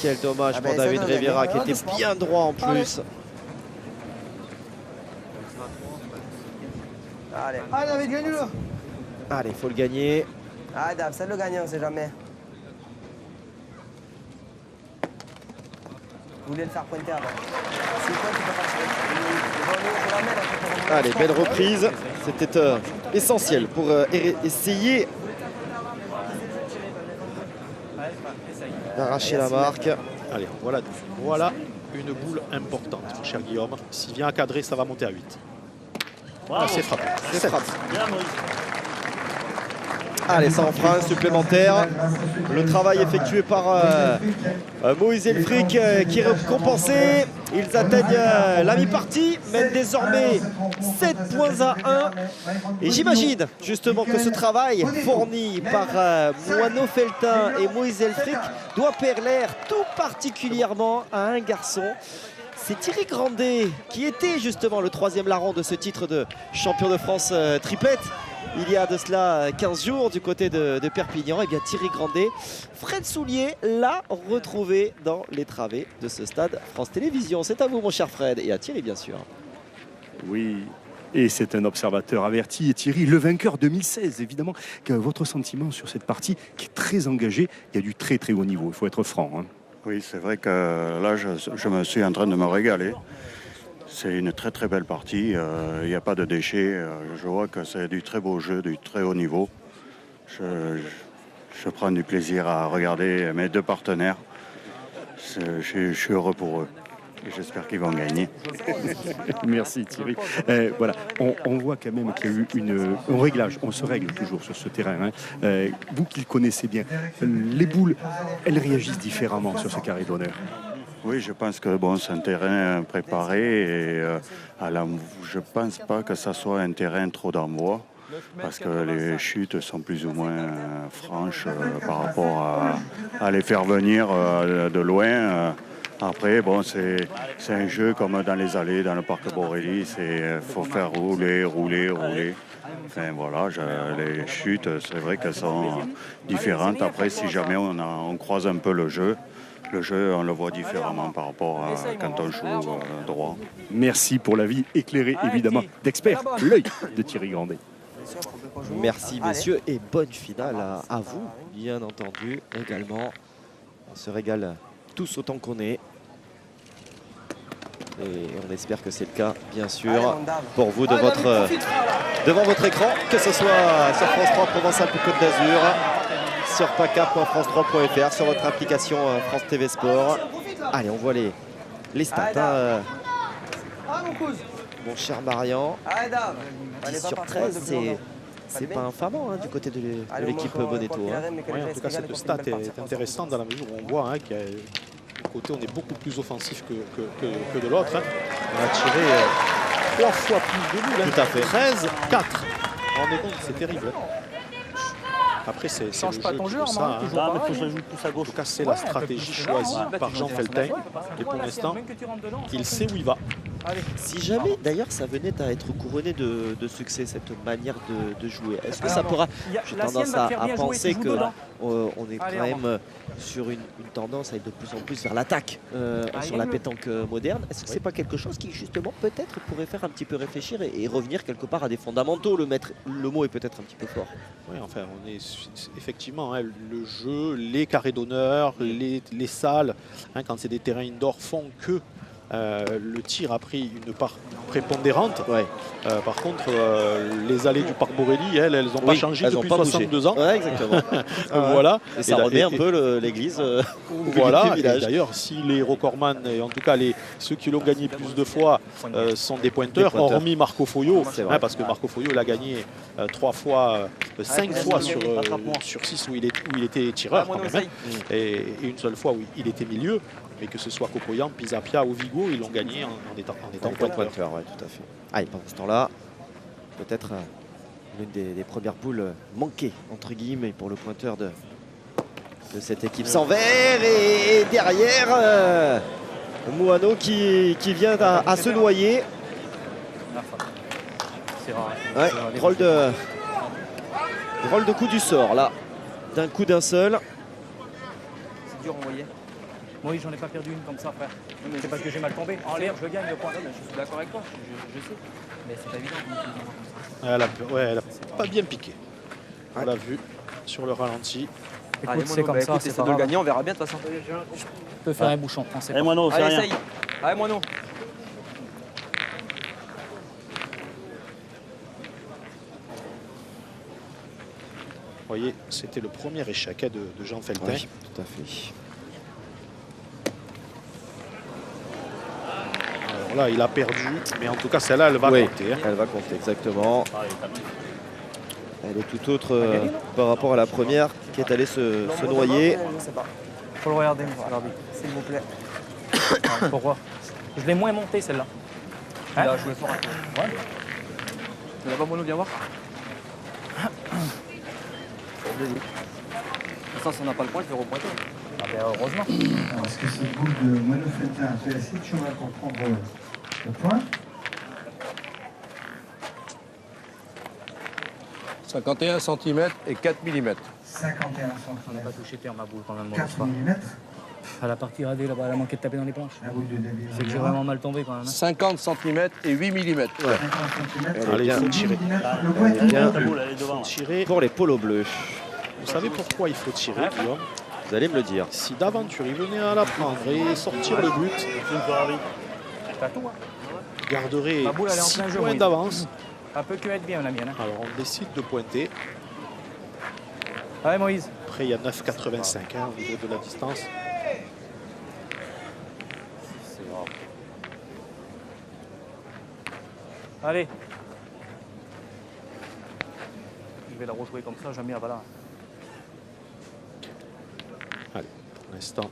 Quel dommage Ah pour ben, David ça, Rivera ça, qui ça, était doucement. bien droit en plus. Allez. Allez, David, gagne-le. Allez, il faut le gagner. Ah, Dave, c'est le gagnant, on sait jamais. Vous voulez le faire pointer avant. Si toi, tu peux pas tirer. Allez, belle reprise. C'était essentiel pour essayer d'arracher la marque. Allez, voilà une boule importante, mon cher Guillaume. S'il vient à cadrer, ça va monter à 8. Bravo. C'est frappé. C'est frappé. Bien, Moïse. Allez, ça en fera un supplémentaire. Le travail effectué par Moïse Elfrick qui est récompensé. Ils atteignent la mi-partie, mènent désormais 7 points à 1. Et j'imagine justement que ce travail fourni par Moineau Feltin et Moïse Elfrick doit plaire tout particulièrement à un garçon. C'est Thierry Grandet qui était justement le 3e larron de ce titre de champion de France triplette. Il y a de cela 15 jours du côté de Perpignan, et bien Thierry Grandet, Fred Soulier l'a retrouvé dans les travées de ce stade France Télévisions. C'est à vous mon cher Fred, et à Thierry bien sûr. Oui, et c'est un observateur averti. Et Thierry, le vainqueur 2016, évidemment. Votre sentiment sur cette partie qui est très engagée, il y a du très très haut niveau, il faut être franc. Hein. Oui, c'est vrai que là, je me suis en train de me régaler. C'est une très très belle partie, il n'y a pas de déchets, je vois que c'est du très beau jeu, du très haut niveau. Je prends du plaisir à regarder mes deux partenaires, je suis heureux pour eux et j'espère qu'ils vont gagner. Merci Thierry. Voilà, on voit quand même qu'il y a eu un réglage, on se règle toujours sur ce terrain. Hein. Vous qui le connaissez bien, les boules, elles réagissent différemment sur ce carré d'honneur. Oui, je pense que bon, c'est un terrain préparé et je ne pense pas que ça soit un terrain trop d'envoi parce que les chutes sont plus ou moins franches par rapport à les faire venir de loin. Après, bon, c'est un jeu comme dans les allées, dans le parc Borelli, il faut faire rouler. Enfin voilà, les chutes, c'est vrai qu'elles sont différentes. Après, si jamais on croise un peu le jeu, on le voit différemment par rapport à quand on joue droit. Merci pour l'avis éclairé, évidemment, d'expert, l'œil de Thierry Grandet. Merci messieurs et bonne finale à vous, bien entendu, également. On se régale tous autant qu'on est. Et on espère que c'est le cas, bien sûr, pour vous devant votre écran, que ce soit sur France 3 Provence-Alpes-Côte d'Azur, sur paca.france3.fr, sur votre application France TV Sport. Allez, on voit les stats. Mon cher Marian, 10 sur 13, c'est pas infamant hein, du côté de l'équipe Bonetto. Hein. Oui, en tout cas, cette stat est intéressante dans la mesure où on voit hein, qu'il y a un côté, on est beaucoup plus offensif que de l'autre. Hein. On a tiré 3 fois plus de boules. Hein. Tout à fait. 13-4. Vous vous rendez compte, c'est terrible. Après, c'est le jeu pas ton qui jeu, veut ça. Hein. Ah, mais faut que je joue plus à En gauche. tout cas, c'est la stratégie choisie par Jean Feltin. Et pour l'instant, il sait où il va. Si jamais, d'ailleurs, ça venait à être couronné de succès, cette manière de jouer, est-ce que ça pourra... J'ai tendance à penser qu'on est quand même sur une tendance à être de plus en plus vers l'attaque sur la pétanque moderne. Est-ce que c'est pas quelque chose qui, justement, peut-être pourrait faire un petit peu réfléchir et revenir quelque part à des fondamentaux? Le mot est peut-être un petit peu fort. Oui, enfin, on est effectivement, hein, le jeu, les carrés d'honneur, les salles, hein, quand c'est des terrains indoor, font que le tir a pris une part prépondérante. Ouais. Par contre, les allées du parc Borelli, elles n'ont pas changé depuis 62 ans. Ouais, exactement. Voilà. Et ça remet un peu l'église voilà. du village. D'ailleurs, si les recordman, et en tout cas ceux qui l'ont gagné plus de fois, sont des pointeurs, hormis Marco Foyo, hein, parce que Marco Foyo il a gagné 5 fois sur 6 où il était tireur quand même, hein, et une seule fois où il était milieu. Mais que ce soit Copoyan, Pisapia ou Vigo, ils l'ont gagné en étant pointeur. Ouais, tout à fait. Allez, pendant ce temps-là, peut-être l'une des premières boules manquées, entre guillemets, pour le pointeur de cette équipe sans verre. Et derrière, Moineau qui vient à se noyer. Ouais, drôle de coup du sort, là. D'un coup d'un seul. C'est dur, envoyé. Moi, j'en ai pas perdu une comme ça, frère. C'est parce que j'ai mal tombé. En l'air, je gagne le point. Je suis d'accord avec toi, je sais. Mais c'est pas évident. Elle a pas bien piqué. On l'a vu sur le ralenti. Écoute, c'est comme ça, c'est de le gagner, on verra bien de toute façon. Je peux faire un bouchon. Pensez Allez, Moineau, c'est Allez, rien. essaye. Allez, Moineau. Vous voyez, c'était le premier échec de Jean Feltin. Oui, tout à fait. Alors là, il a perdu, mais en tout cas, celle-là, elle va Oui, compter. Hein. elle va compter, exactement. Allez, t'as mis. Elle est tout autre par rapport à la première qui est allée se noyer. Je sais pas. Faut le regarder, monsieur l'arbitre, s'il vous plaît. Pourquoi? Je l'ai moins monté celle-là. Il a joué fort un peu. Ouais. Tu l'as pas, Mono, viens voir. De toute façon, si on n'a pas le point, je vais repointer. Ah ben, heureusement. Alors, est-ce que cette boule de Moineau Feltin peut assez de chemin pour prendre le point? 51 cm et 4 mm. 51 On n'a pas cm, touché terre ma boule quand même. 4 mm. À la partie radée là-bas, elle a manqué de taper dans les planches. La boule de David. C'est que j'ai vraiment mal tombé quand même. Hein. 50 cm et 8 mm. 50 cm. Allez, il faut tirer. Le point est Bien. Ta boule, elle est devant. là. Tirer. Pour les polos bleus, Vous savez pourquoi il faut tirer, Guillaume? vous allez me le dire. Si d'aventure il venait à la prendre et sortir le but, T'as tout, hein. il garderait Ma boule, elle est en 6 plein jeu, points Moïse. d'avance. Ça peut que être bien la mienne. Hein. Alors on décide de pointer. Allez Moïse. Après, il y a 9,85 hein, au niveau de la distance. Allez. Je vais la rejouer comme ça, jamais à Valin. Allez, pour l'instant,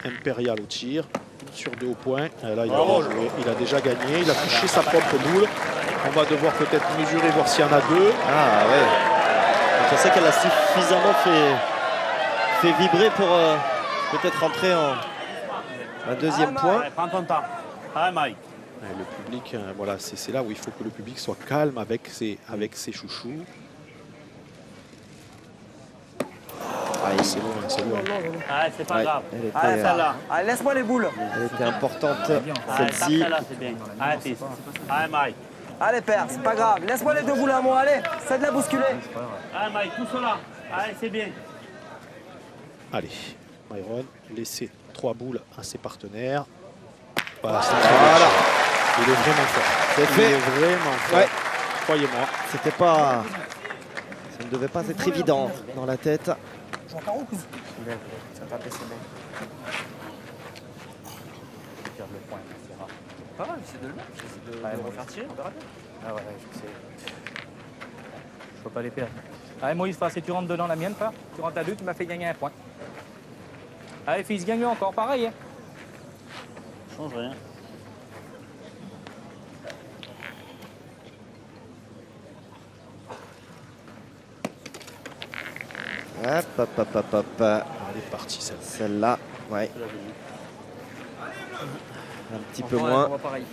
Impérial au tir. Sur 2 au point. Et là, il a, bien joué. Il a déjà gagné. Il a touché sa propre boule. On va devoir peut-être mesurer, voir s'il y en a 2. Ah ouais. Donc, on sait qu'elle a suffisamment fait vibrer pour peut-être rentrer en un deuxième point. Allez, prends ton temps. Allez, Mike. Le public, voilà, c'est là où il faut que le public soit calme avec ses chouchous. Ah, C'est loin, c'est loin. Allez, c'est pas Ouais, grave. elle était, Allez, celle-là. Allez, laisse-moi les boules. elle était importante, Allez, tape celle-ci. celle-là, c'est bien. Allez, fils. Allez, Mike. Allez, père, c'est pas grave. Laisse-moi les deux boules à moi, allez. C'est de la bousculer. Allez, Mike, tout cela. Allez, c'est bien. Allez, Myron, laissez 3 boules à ses partenaires. Voilà, Voilà. il est vraiment fort. C'est Il fait. est vraiment fort. Ouais. Croyez-moi. C'était pas. Ça ne devait pas être évident dans la tête. Ça va baisser bien. Perdre le point, c'est rare. Pas mal, c'est de le mettre. C'est de le refaire tirer, on verra bien. Ah ouais, je sais. Je peux pas les perdre. Allez Moïse, si tu rentres dedans la mienne, frère. Tu rentres à 2, tu m'as fait gagner un point. Allez fils, gagne encore, pareil. Hein. Change rien. Hop, hop, hop, hop, hop. Elle est partie celle-là. Celle-là, ouais. Un petit peu Franchement, moins. on va pareil.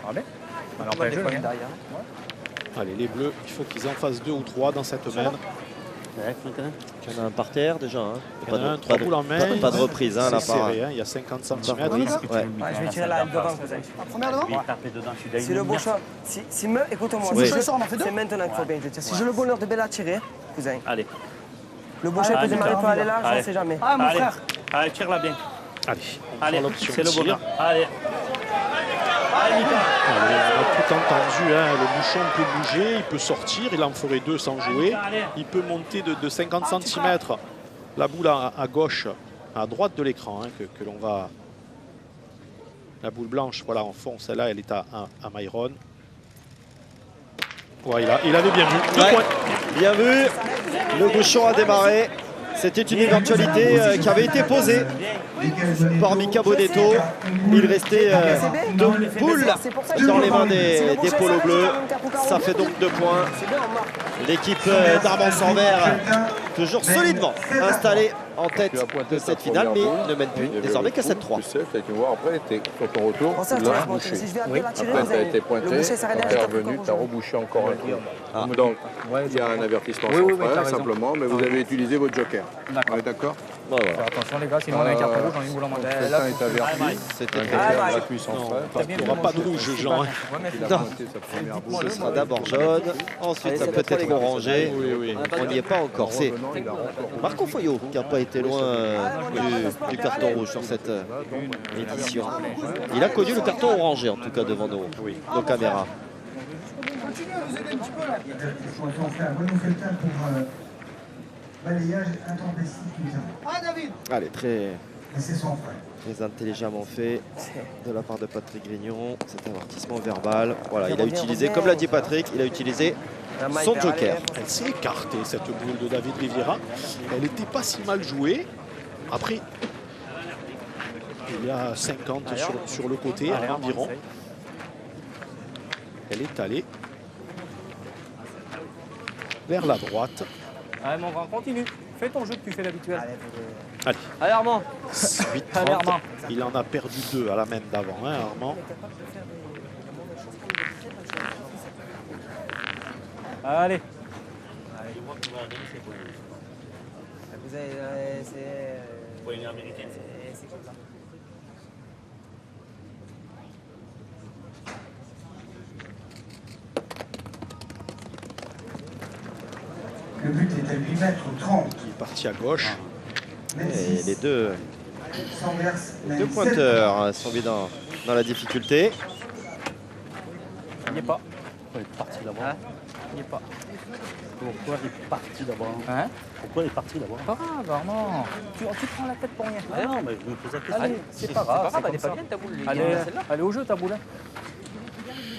Ah ben On Alors va pas des jeu, fois hein. derrière. Allez, les bleus, il faut qu'ils en fassent 2 ou 3 dans cette main. Ouais, maintenant. Il y en a un par terre déjà. Hein. Il y en a un, 3 boules en main. pas de reprise, hein, là, C'est par. serré, hein, il y a 50 cm. Par reprise, ouais. Ouais, je vais tirer la devant, cousin. La première devant Oui, taper dedans, je suis d'accord. Si le beau chat, écoute-moi, Si Oui. je le sors, on en fait deux. c'est maintenant qu'il faut bien que je tire. Si j'ai le bonheur de bien la tirer, cousin, Allez. le beau chat Allez, peut démarrer allez, pas aller là, allez. je sais jamais. Ah, mon Allez. frère. Allez, tire-la bien. Allez, on Allez, prend l'option c'est le tir. bonheur. Allez. Allez, Mika. Allez, on a tout entendu, hein, le bouchon peut bouger, il peut sortir, il en ferait 2 sans jouer. Il peut monter de 50 cm. La boule à gauche, à droite de l'écran, hein, que l'on va... La boule blanche, voilà, en fond, celle-là, elle est à Myron. Ouais, il avait bien vu. 2 Ouais. points. Bien vu. Le bouchon a démarré. C'était une éventualité qui avait été posée par Mika Bonetto. Il restait 2 boules dans les mains des polos bleus. Ça fait donc 2 points. L'équipe d'Armand-Sanvert, toujours solidement installée en tête de cette finale, mais ne mène plus désormais qu'à 7-3. Tu sais, tu vois, après, sur ton retour, Pour ça, tu je te l'as laisse monter. bouché. Si je vais appeler la tirer, Après, vous tu as avez- été pointé, le boucher s'arrête quand derrière, tu es revenu, tu as rebouché encore un coup. Donc, il y a un avertissement Oui, sans oui, oui, frère, t'as raison. simplement, mais vous avez utilisé votre joker. D'accord. On est d'accord? Bon, voilà. Faire attention les gars, sinon on a un carton rouge, on a une boule en main. Là, Feltin est averti. C'était Un très carton bien. gratuit sans frais. Il n'y aura pas de rouge, Jean. hein. Il a Non. pointé sa première boule. Ce sera d'abord jaune, ensuite ça peut être orangé. Oui. On n'y est pas encore. C'est Revenant, il a remporté. Marco Foyot qui n'a pas été loin du carton rouge sur cette édition. Il a connu le carton orangé en tout cas devant nos caméras. On fait un Renault Feltin pour balayage intempestif. Allez, très, Et c'est son frère. très intelligemment fait de la part de Patrick Grignon. Cet avertissement verbal. Voilà, il a utilisé, comme l'a dit Patrick, il a utilisé son joker. Elle s'est écartée, cette boule de David Riviera. Elle n'était pas si mal jouée. Après, il y a 50 sur le côté environ. Elle est allée vers la droite. Allez mon grand, continue. Fais ton jeu que tu fais d'habituel. Allez, Allez Armand. 8-30. Allez, Armand. Il en a perdu 2 à la main d'avant, hein, Armand. Allez. Vous avez. C'est comme ça. Le but est à 8 mètres 30. Il est parti à gauche. Et les deux S'enverse Deux pointeurs sont bien dans la difficulté. Il n'y est pas. Pourquoi il est parti là-bas? Hein? Il n'y est pas. Pourquoi il est parti là-bas? Hein? Pourquoi il est parti là-bas? Pas grave, Armand. Tu prends la tête pour rien. Ah non, mais je me pose la question. Allez, c'est pas grave. elle est comme pas ça. bien ta boule. Allez au jeu ta boule.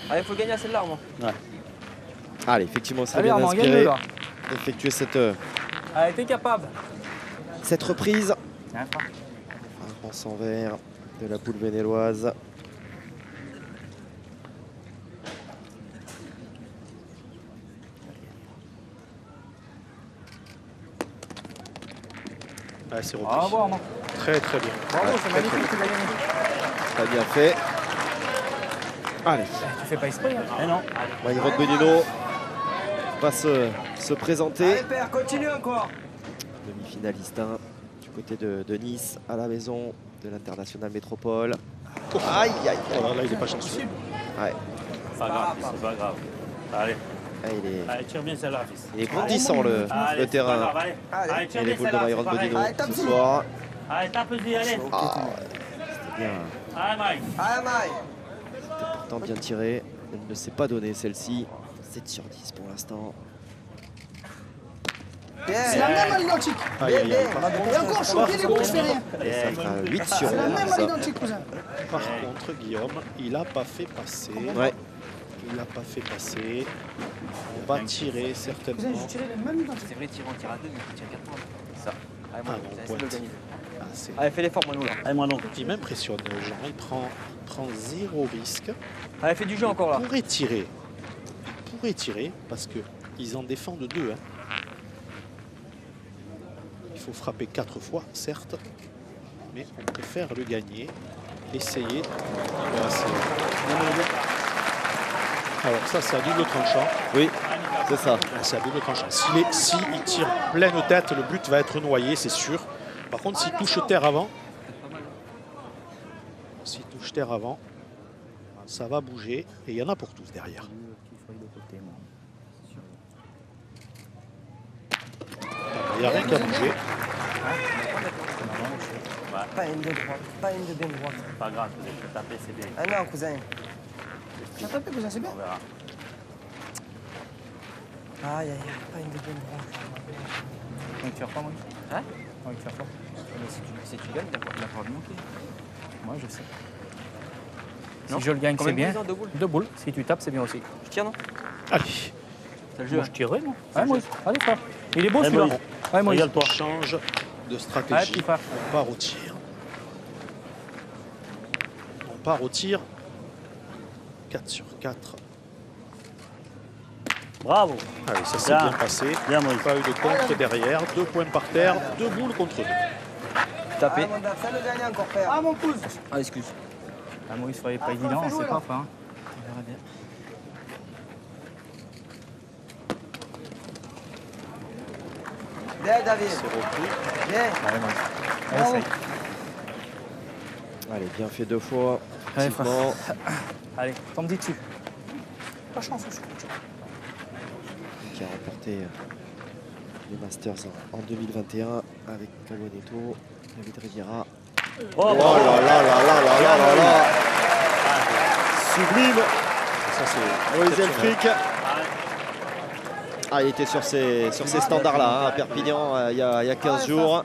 Allez, il faut gagner à celle-là, Armand. Allez, effectivement, c'est Allez bien Armand, inspiré gagne-le là. d'effectuer Allez, t'es capable. cette reprise. Hein, frère. Un sans vert de la poule vénéloise. Ah, c'est repris. Bravo Armand. Très très bien. Bravo, c'est magnifique, tu l'as gagné. Très bien fait. Allez, Tu fais pas exprès. Hein. Eh non. Myron Benino va se présenter. Allez, père, continue encore. Demi-finaliste hein, du côté de Nice, à la maison de l'International Métropole. Aïe, aïe, aïe. Oh là, là, il n'est pas chanceux. Ouais. Pas grave, c'est pas grave. Allez, Ah, allez, tire bien celle-là, fils. il est grandissant le Allez, c'est pas terrain grave, allez. Allez, tire et les bien boules de celle-là, Myron c'est pareil. Benino Allez, ce tape-y. soir. Allez, tape-y, allez. Ah, c'était bien, Allez, Mike. Allez, Mike. pourtant bien tiré. Elle ne s'est pas donnée celle-ci. 7 sur 10 pour l'instant. C'est la même à l'identique. Aïe, aïe, aïe. Et encore, choqué les boules, je fais rien. Ça fera 8 sur 11. C'est la même à l'identique, cousin. Par contre, Guillaume, il n'a pas fait passer. Ouais. Il n'a pas fait passer. On va tirer certainement. Cousin, je tirais la même identique. C'est vrai, tire, on tire à deux, mais on tire 4 points. Ça. Allez, Ah moi, non, essaie de le gagner. Ah, c'est- Allez, fais l'effort, Manu, là. Allez, moi non. Il m'impressionne, Jean. Il prend zéro risque. Allez, fais du jeu encore, là. Il pourrait tirer parce qu'ils en défendent 2. Hein. Il faut frapper 4 fois, certes, mais on préfère le gagner. Essayer. Voilà, alors ça, c'est à double tranchant. Oui, c'est ça. C'est à double tranchant. S'il tire pleine tête, le but va être noyé, c'est sûr. Par contre, s'il touche terre avant, ça va bouger. Et il y en a pour tous derrière. Il n'y a rien qu'à bouger. Pas une de droite, pas une de bien droite. Pas grave, je vais taper, c'est bien. Ah non, cousin. Tu as tapé, cousin, c'est bien. On verra. Aïe, aïe, aïe, pas une de bien droite. On va te faire quoi, moi? Hein? On va te faire quoi? Mais si tu gagnes, t'as pas de manquer. Moi, je sais. Non. Si je le gagne, c'est Combien de bien. boules, deux boules? 2 boules. Si tu tapes, c'est bien aussi. Je tire, non? Allez, C'est le jeu. Moi, je tirerai, moi. Allez, Moïse. Allez, frère. Il est beau, Allez, celui-là. Moïse. Allez, Moïse. Regarde-toi. on change de Allez, stratégie. petit frère. On part au tir. 4 sur 4. Bravo. Allez, ça s'est Bien. bien passé. Bien, Moïse. Pas eu de contre derrière. 2 points par terre. 2 boules contre 2. Tapé. Ah, mon dame, ça le gagne encore, père. Ah, mon pouce. Ah, excuse. Ah, Moïse, soyez pas évident, on sait pas, frère. On verra bien. Bien, David. C'est repris. Bien. Allez, Moïse. Bravo. Essaye. Allez, bien fait 2 fois. Allez, Effectivement. Allez, tombe-y dessus. Pas chance, Qui a remporté les Masters en 2021 avec Caboneto, David Riviera. Oh, Oh là là là là là là là là. Sublime. Ça, c'est Moïse exceptionnel. Elfrick. Ah, il était sur ces standards-là, hein, à Perpignan, il y a 15 jours.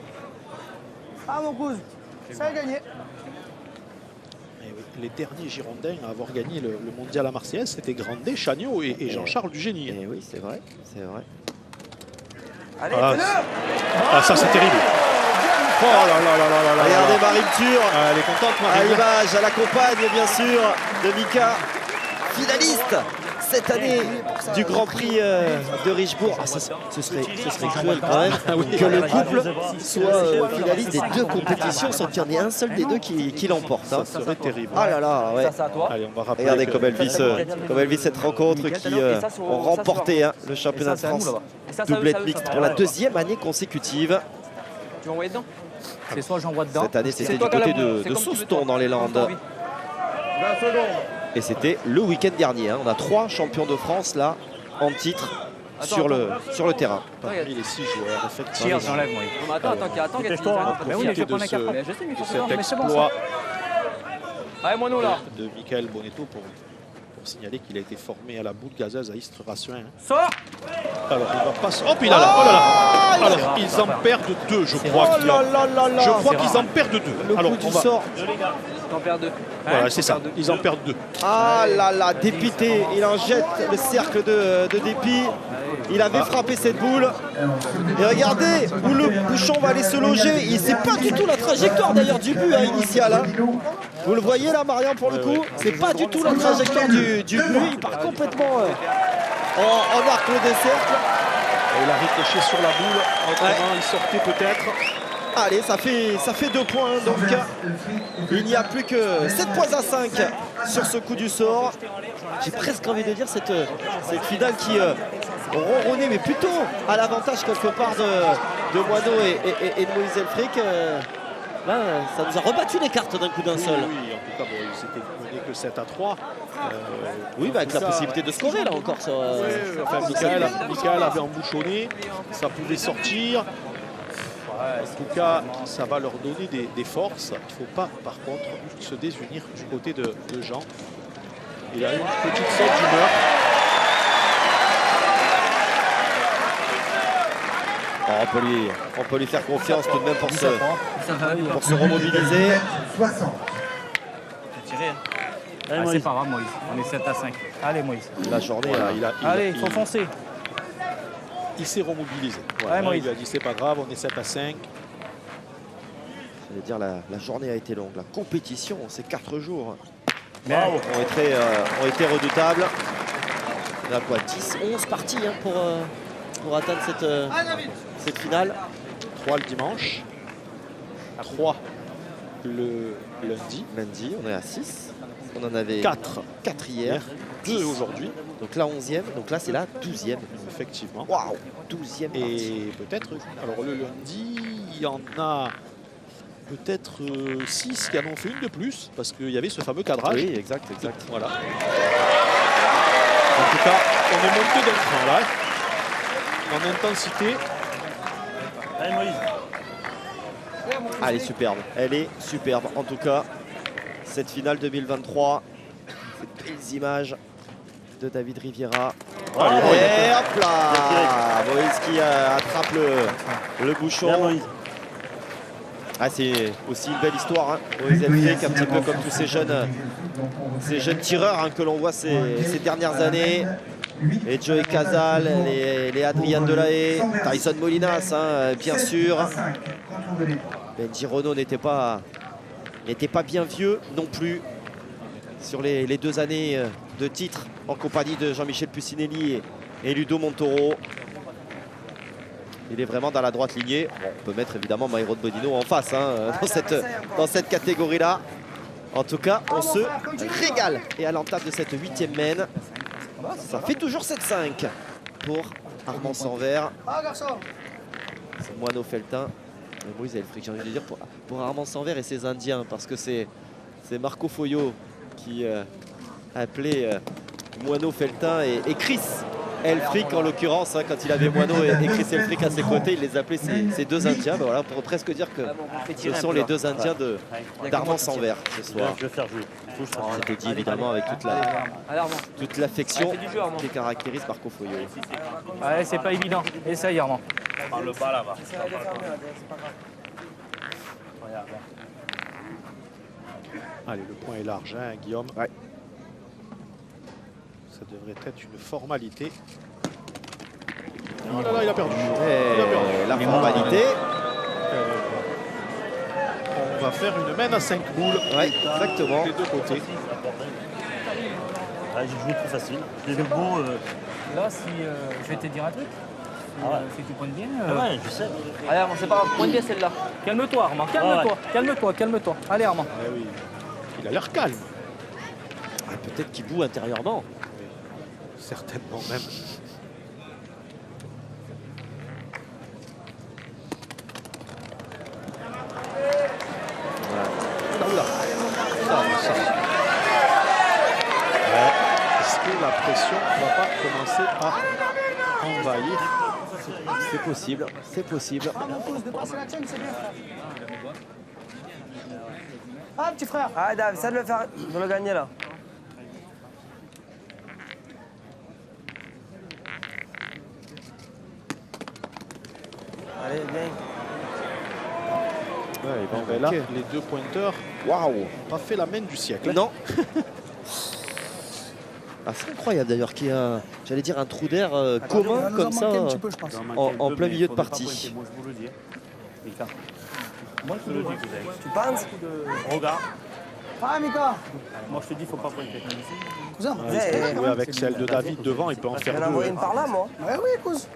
Ah, mon cousin, ça a gagné. Et oui, les derniers Girondins à avoir gagné le mondial à Marseillaise, c'était Grandet, Chagnot et Jean-Charles Dugénie. Et oui, c'est vrai, c'est vrai. Allez, Ah, fais-le. ça c'est terrible. Oh là là là là là là. Regardez Marine Tur, Ah, elle est contente, à Marie. l'image, à la compagne bien sûr de Mika, finaliste cette année du Grand Prix de Richebourg. Ah, ce serait cruel quand même que le couple soit finaliste des 2 compétitions sans qu'il y en ait un seul des 2 qui l'emporte. Hein. Ça serait terrible. Ah là là, ouais. Ça, c'est à toi. Allez, on va rappeler. Regardez que- comme elle vit cette rencontre qui ont remporté hein, le championnat de France doublette mixte pour la 2e année consécutive. Tu vas envoyer dedans? C'est soit j'envoie dedans. Cette année, c'était du toi qui as côté la boule. de C'est comme tu veux, Souston toi. dans les Landes. 20 secondes. Et c'était le week-end dernier. Hein. On a 3 champions de France là en titre sur le terrain. Parmi les 6 joueurs, Tire, effectivement. j'enlève, Moïse. Non, mais attends, qu'il y a Dépêche-toi, Mais oui, mais je vais de prendre un ce- carton. Mais je sais, mais il faut de savoir, cet mais c'est bon, exploit ça. Allez, Mono, là. de Michael Bonetto pour signaler qu'il a été formé à la boule gazeuse à Istres-Rassuin. Sors. Alors, il va pas... Oh, puis là, là, oh là là. Alors, ils en perdent 2, je crois. Oh qu'il y là a- là là là. Je crois c'est qu'ils rare. en perdent 2. Le Alors, coup on du va... sort. T'en perds 2. Voilà, c'est ça. Ils en perdent 2. Ah là là, dépité. Il en jette le cercle de dépit. Il avait frappé cette boule. Et regardez où le bouchon va aller se loger. Il sait pas du tout la trajectoire d'ailleurs du but hein, initial. Hein. Vous le voyez là, Marian, pour le coup. C'est pas du tout la trajectoire du but. Il part complètement en arc de cercle. Et il a ricoché sur la boule. Autrement, il sortait peut-être. Allez, ça fait 2 points. Donc il n'y a plus que 7 points à 5 sur ce coup du sort. J'ai presque envie de dire cette finale qui ronronnait, mais plutôt à l'avantage quelque part de Moineau et de Moïse Elfrick. Là, ça nous a rebattu les cartes d'un coup d'un seul. Oui, en tout cas, bon, ils s'étaient menés que 7-3. Oui, bah, avec la possibilité de scorer là encore. Enfin, Michael avait embouchonné, ça pouvait sortir. En tout cas, ça va leur donner des forces. Il ne faut pas, par contre, se désunir du côté de Jean. Il a eu une petite saute d'humeur. Oh, on peut lui faire confiance tout de même pour se remobiliser. 60. Tiré. Ah, c'est pas grave, Moïse. On est 7 à 5. Allez, Moïse. La journée, Voilà, là, Allez, il faut foncer. Il s'est remobilisé. Ouais, Il Moïse. lui a dit c'est pas grave, on est 7 à 5. j'allais dire la journée a été longue. La compétition, ces 4 jours Bien. ont été redoutables. On a quoi, 10, 11 parties hein, pour atteindre cette finale. 3 le dimanche, 3 le lundi, Lundi, on est à 6. On en avait 4 4 hier. 2 aujourd'hui, Donc la 11e, donc là c'est la 12e. effectivement. Waouh, 12e partie. Et peut-être, alors le lundi, il y en a peut-être 6 qui en ont fait une de plus, parce qu'il y avait ce fameux cadrage. Oui, exact. Voilà. En tout cas, on est monté d'un cran là, en intensité. Allez, Moïse. Ah, elle est superbe. Elle est superbe. En tout cas, cette finale 2023, ces belles images de David Riviera. Bravo, Et Moïse. hop là, Moïse qui attrape le Bien, bouchon. Moïse. Ah, c'est aussi une belle histoire. Hein. Moïse Elfrick, un petit peu comme tous ces jeunes tireurs hein, que l'on voit ces dernières années. Et Joey Casal, les Adrien Delahaye, Tyson Molinas, hein, bien sûr. Benji Renaud n'était pas bien vieux non plus sur les 2 années de titre en compagnie de Jean-Michel Puccinelli et Ludo Montoro. Il est vraiment dans la droite lignée. Bon, on peut mettre évidemment Maïro de Bodino en face hein, dans cette catégorie-là. En tout cas, on se régale. Et à l'entame de cette 8e mène, ça fait toujours 7-5 pour Armand Sanvert. Ah, garçon. C'est Moineau Feltin. Moïse Elfric, j'ai envie de dire, pour Armand Sanvert et ses Indiens, parce que c'est Marco Foyo qui appelait Moineau Feltin et Chris Elfric en l'occurrence, hein, quand il avait Moineau et Chris Elfric à ses côtés, il les appelait ces deux Indiens. Ben voilà, on pourrait presque dire que ce sont les deux Indiens d'Armand Sanvert ce soir. Je vais faire jouer. C'était dit évidemment avec toute l'affection qui caractérise Marco Foyo. Ouais, c'est pas évident. Essaye, Armand. Parle pas là-bas. Allez, le point est large, hein, Guillaume. Ouais. Ça devrait être une formalité. Oh là là, il a perdu. La formalité. On va faire une main à 5 boules. Ouais, exactement. Des deux côtés. J'ai joué plus facile. Les deux beaux. Là, si je vais te dire un truc. Si tu pointes bien. Ouais, je sais. Allez, Armand, c'est pas grave. Pointe bien celle-là. Calme-toi, Armand. Calme-toi. Calme-toi. Calme-toi. Allez, Armand. Oui. Il a l'air calme. Peut-être qu'il boue intérieurement. Certainement même. Est-ce que la pression ne va pas commencer à envahir? C'est possible, c'est possible. Ah, petit frère. Ah, Dave, essaie de le gagner là. Allez, viens. Ouais, il va là, les deux pointeurs. Waouh! Pas fait la main du siècle. Non. Ah, c'est incroyable d'ailleurs qu'il y ait un, j'allais dire un trou d'air commun comme ça en plein milieu de partie. Moi, je vous le dis. Mika. Moi, je te le dis, Tu penses? Regarde. Ah, Mika. Moi, je te dis, faut pas pointer. Cousin, Oui, avec celle de David devant, il peut en faire j'en ai envoyé deux. une par là, moi. Ouais, oui, cousin.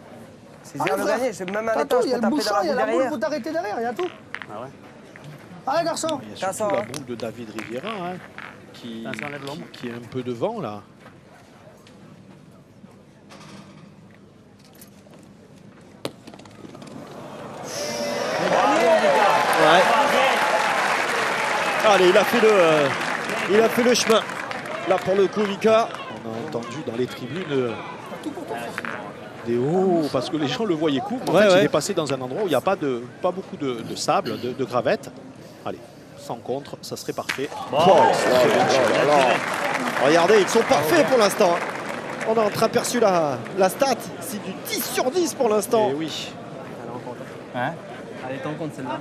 C'est bien le frère. gagner. Je même à T'as l'étage, tout, il y a je le peux taper bouchon, dans il y a la la boule boule derrière. pour t'arrêter derrière, il y a tout. Ah ouais. Allez, garçon. Il y a surtout la boule de David Riviera hein, qui est un peu devant là. Ouais. Allez, il a fait le chemin. Là pour le coup, Mika. On a entendu dans les tribunes des hauts parce que les gens le voyaient court. En fait, il est passé dans un endroit où il n'y a pas beaucoup de sable, de gravette. Allez, sans contre, ça serait parfait. Regardez, ils sont parfaits pour l'instant. On a entreaperçu la stat. C'est du 10 sur 10 pour l'instant. Et oui. Hein? Allez, t'en compte celle-là.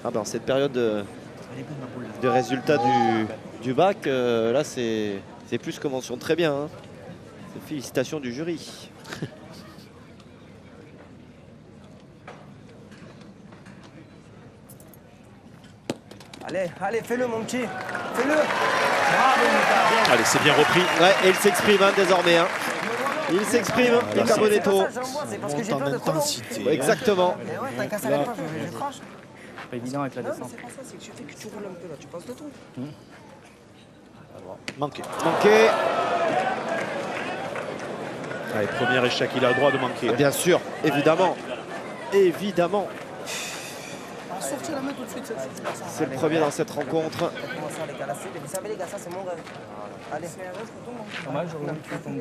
Ah ben, cette période de résultats du bac, là c'est plus que mention. Très bien. Hein. Félicitations du jury. Allez, fais-le, mon petit. Fais-le. Allez, c'est bien repris. Ouais, et il s'exprime hein, désormais. Hein. Il s'exprime, Mika Bonetto. Monte en intensité. Ouais, exactement. T'as cassé la pointe, je crache. Pas évident avec la Non, descente. c'est pas ça, c'est que je fais que tu roules un peu là, tu passes le tour. Manqué. Manqué. Allez, premier échec, il a le droit de manquer. Bien sûr, évidemment. Évidemment. Sortez la main tout de suite. C'est le premier dans cette rencontre. Comment ça, les gars, là, vous savez, les gars, ça c'est mon rêve. Allez. Dommage, j'aurais voulu que tu tombes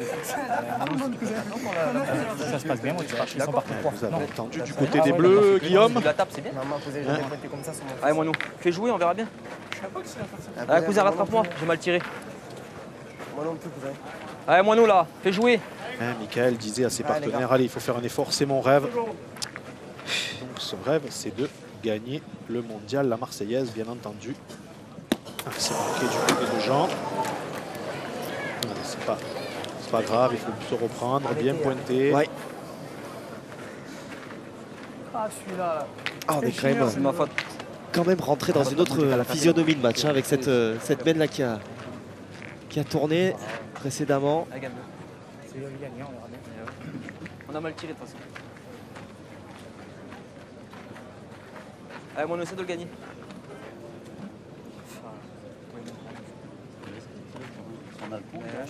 Ça se passe bien, moi, ils sont partis pour. Vous avez entendu du côté des Bleus, Guillaume. La tape, c'est bien. Maman, posez, j'avais pointé comme ça sur mon fils. Allez, moi, nous. Fais jouer, on verra bien. Allez, cousin, rattrape-moi, j'ai mal tiré. Moi non plus, cousin. Allez, moi, nous, là. Fais jouer. Hein, Michael disait à ses partenaires, allez, il faut faire un effort, c'est mon rêve. Donc son rêve, c'est de gagner le mondial, la Marseillaise, bien entendu. Ah, c'est manqué du côté de Jean. C'est pas grave, il faut se reprendre, bien pointer. Ouais. Ah, celui-là. Ah, on est quand même rentré dans une autre physionomie de match hein, avec cette benne là qui a tourné précédemment. C'est le gagnant, on verra bien. On a mal tiré de toute façon. Allez, moi, on essaie de le gagner.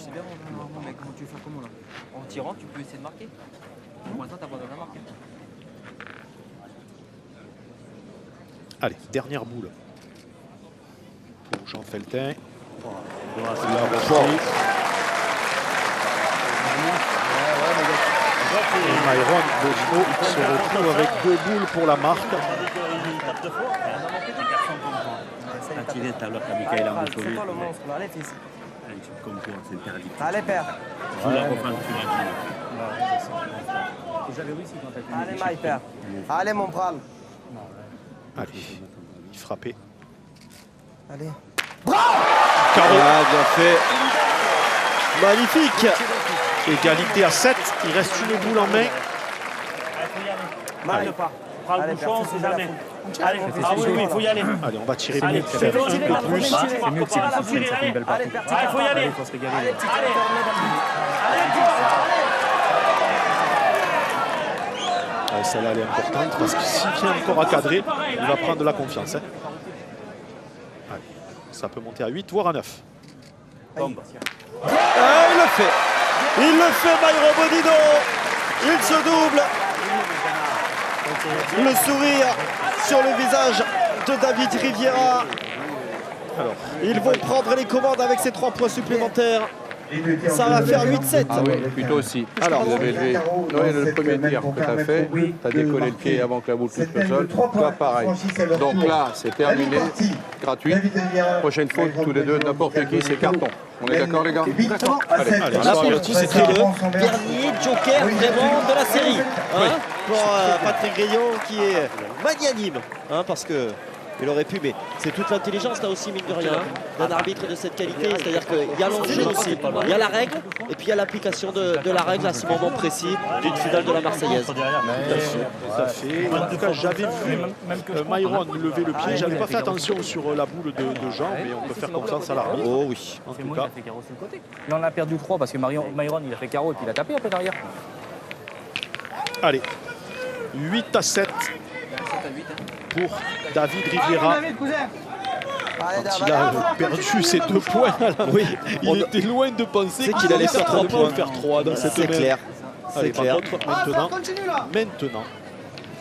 sais bien, mec, comment tu veux faire comment là? En tirant, tu peux essayer de marquer. Pour l'instant, t'as pas besoin de marquer. Allez, dernière boule pour Jean Feltin. Et Myron Bodino se retrouve avec 2 boules pour la marque. T'as tiré tout à l'heure qu'à Michael a C'est sauvé. toi le monstre, là, allez, fils. Allez, tu comme toi, c'est interdit. Allez, père. Tu la reprends, tu la dis. J'avais réussi quand t'as fait. Allez, Mike, père. Allez, mon pral. Allez, il frappait. Allez. Carreau. Ah, bien fait. Magnifique. Égalité à 7. Il reste une boule en main. Mal. Prends le bouchon, on sait jamais. Allez, ah oui, il faut y aller. Allez, on va tirer Allez, mieux. c'est bon, Un c'est peu bon, plus. C'est mieux que c'est difficile, ça fait une belle partie. Allez, il faut y aller. Il faut se régaler. Allez, Celle-là, elle est importante parce que s'il vient encore à cadrer, il va prendre de la confiance. Hein. Allez, ça peut monter à 8, voire à 9. tombe. Ah, il le fait. Il le fait, Myron Bodino. Il se double. Le sourire sur le visage de David Riviera. Alors, ils vont prendre les commandes avec ces 3 points supplémentaires. Ça va faire 8-7. Ah oui, plutôt aussi. Alors, vous avez levé. Oui, le premier tir que tu as fait, tu as décollé le pied avant que la boule touche le sol. Toi, pareil. Donc là, c'est terminé, gratuit. Prochaine fois, tous les deux, n'importe qui, c'est carton. On est d'accord, les gars? D'accord. allez, Là, pour le coup, c'était le dernier joker vraiment de la série. Hein, pour Patrick Grillon qui est magnanime. Hein, parce que il aurait pu, mais c'est toute l'intelligence là aussi, mine de rien, d'un arbitre de cette qualité. C'est-à-dire qu'il y a l'enjeu aussi, il y a la règle, et puis il y a l'application de la règle à ce moment précis d'une finale de la Marseillaise. Tout à fait. En tout cas, j'avais vu Myron lever le pied. J'avais pas fait attention sur la boule de Jean, mais on peut faire confiance à l'arbitre. Oh oui. En tout Il cas, a fait carreau sur le côté. Là, on a perdu 3 parce que Myron, il a fait carreau et puis il a tapé un peu derrière. allez, 8-7 pour David Riviera. Quand il a perdu ses 2 points à la Oui, il était loin de penser qu'il allait faire 3 points. Faire 3 dans cette C'est main. clair. Allez, C'est clair. par contre, maintenant,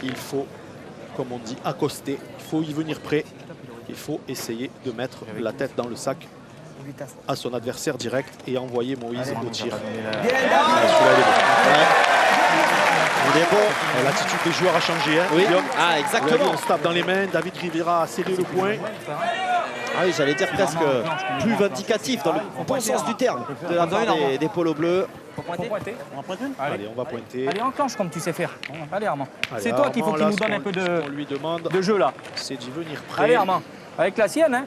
il faut, comme on dit, accoster. Il faut y venir près. Il faut essayer de mettre la tête dans le sac à son adversaire direct et envoyer Moïse au tir. Celui-là, il est bon. L'attitude des joueurs a changé. Hein, Oui. Guillaume. Ah, exactement. On se tape dans les mains. David Riviera a serré le point. Ah oui, j'allais dire presque plus vindicatif dans le bon sens du terme de la part des polos bleus. Faut pointer. On va pointer. Allez, on va pointer. Allez, enclenche comme tu sais faire. Allez, Armand. Allez, C'est toi qu'il faut Armand, qu'il là, nous donne un peu ce qu'on lui demande, de jeu là. c'est d'y venir près. Allez, Armand. Avec la sienne, hein.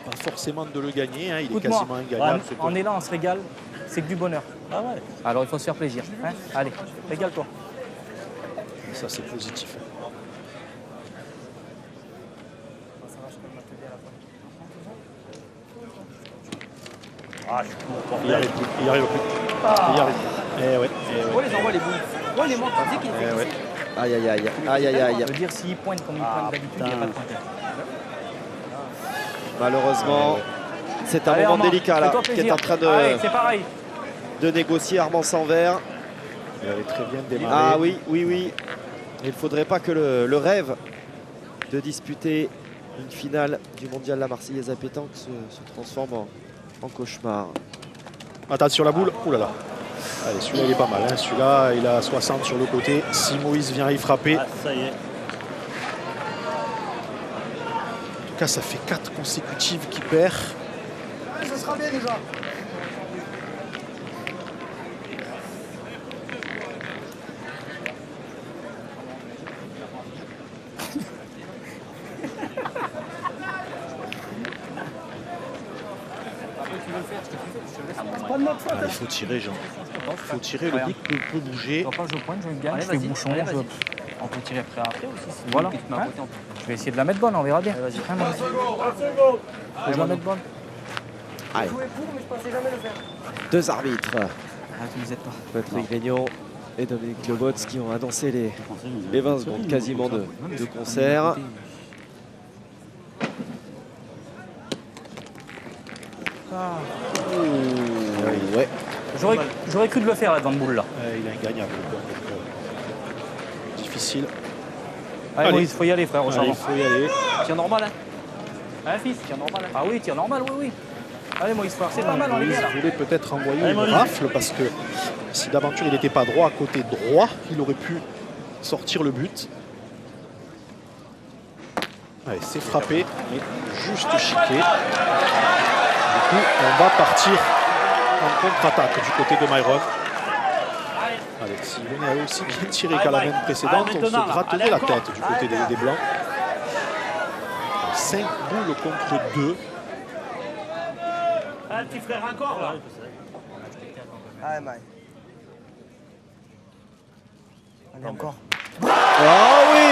Pas forcément de le gagner. Hein, il est Écoute-moi, quasiment ingagnable. ce en point. élan, on se régale. C'est que du bonheur. Ah ouais. Alors, il faut se faire plaisir. Hein. Allez, régale-toi. Ça, c'est positif. Ah, je suis court. Il n'y arrive plus. Il n'y arrive plus. Il y arrive plus. Eh ouais. On les envoie les boules. On les monte. Tu sais qu'il Eh ouais. Aïe, aïe, aïe. Aïe, aïe, aïe. Ça veut dire s'il pointe comme il pointe d'habitude, il n'y a pas de pointeur. Malheureusement, c'est un Allez, moment Armand, délicat là, fais-toi qui est plaisir. en train Allez, c'est pareil. de négocier Armand Sanvert. Il avait très bien démarré. Ah oui, oui, oui. Il ne faudrait pas que le rêve de disputer une finale du mondial La Marseillaise à pétanque se transforme en cauchemar. Attention la boule. Ouh là là. Allez, celui-là, il est pas mal. Hein. Celui-là, il a 60 sur le côté. Si Moïse vient y frapper. Ah, ça y est. En tout cas, ça fait 4 consécutives qu'il perd. Ça sera bien déjà. C'est pas de notre faute. Ah, il faut tirer, Jean. Il faut tirer. Le but peut bouger. Je je pointe, je gagne, Allez, je fais vas-y, bouchon. allez, vas-y. On peut tirer après aussi. Si Voilà. tu mets à côté, on peut. Je vais essayer de la mettre bonne, on verra bien. Vas-y. Hein, Maurice Faut que je la mette bonne. Allez, Je jouais pour, mais je pensais jamais le faire. 2 arbitres, Ah, tu les aides pas. Patrick Grignon et Dominique Lebots, qui ont annoncé les 20 secondes quasiment de concert. Ouais. J'aurais cru de le faire là devant le boule là. Il est ingagnable. Donc, difficile. Allez, Moïse, faut y aller, frère. Il faut y aller. Tir normal, hein. Hein, fils, tir normal. Ah oui, tir normal, oui. Allez, Moïse, frère, c'est pas mal dans les Moïse gars là. voulait peut-être envoyer une rafle parce que si d'aventure il n'était pas droit à côté droit, il aurait pu sortir le but. Allez, c'est frappé, mais juste chiqué. Du coup, on va partir en contre-attaque du côté de Myron. Allez, s'il venait aussi bien tiré qu'à la main précédente, on se gratterait la tête du côté des Blancs. 5 boules contre 2. Un petit frère encore là. Allez, Mike. Allez, encore. Ah oui,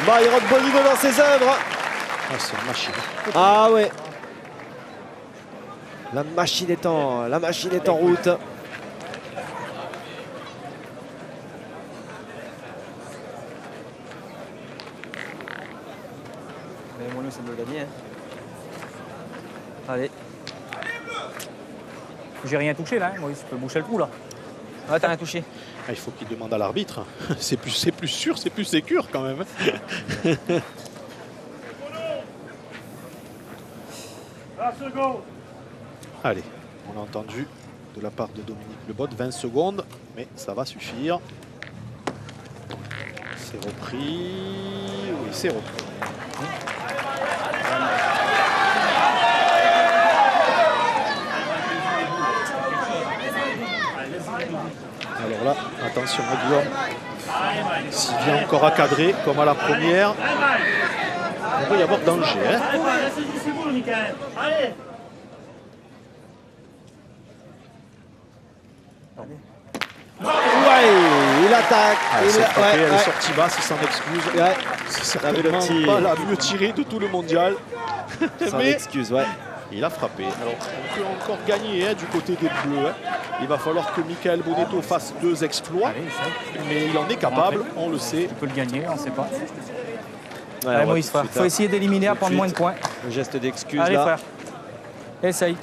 Myron Boliveau dans ses œuvres. Ah, c'est une machine. Ah ouais. La machine est en route. Mais mon lieu, c'est de le gagner. Hein. Allez. J'ai rien touché là, hein, Moïse, tu peux boucher le trou là. Ouais, t'as rien touché. Ah, il faut qu'il demande à l'arbitre. C'est plus sûr, c'est plus sécure quand même. 20 secondes. Allez, on a entendu de la part de Dominique Lebotte 20 secondes, mais ça va suffire. C'est repris. Oui, c'est repris. Alors là, attention à Guillaume. S'il vient encore à cadrer, comme à la première, il va y avoir danger. Hein. Ouais, il attaque. C'est frappé, elle est sortie basse, il s'en excuse. Ouais. C'est certainement pas la mieux tirée de tout le mondial. Mais excuse, ouais. Il a frappé. Alors, on peut encore gagner hein, du côté des Bleus. Hein. Il va falloir que Michael Bonetto fasse 2 exploits. Mais il en est capable, on le sait. Tu peux le gagner, on ne sait pas. Ouais, allez, Moïse, frère. Faut essayer d'éliminer à prendre moins de points. Le geste d'excuse allez, là. frère. Essaye.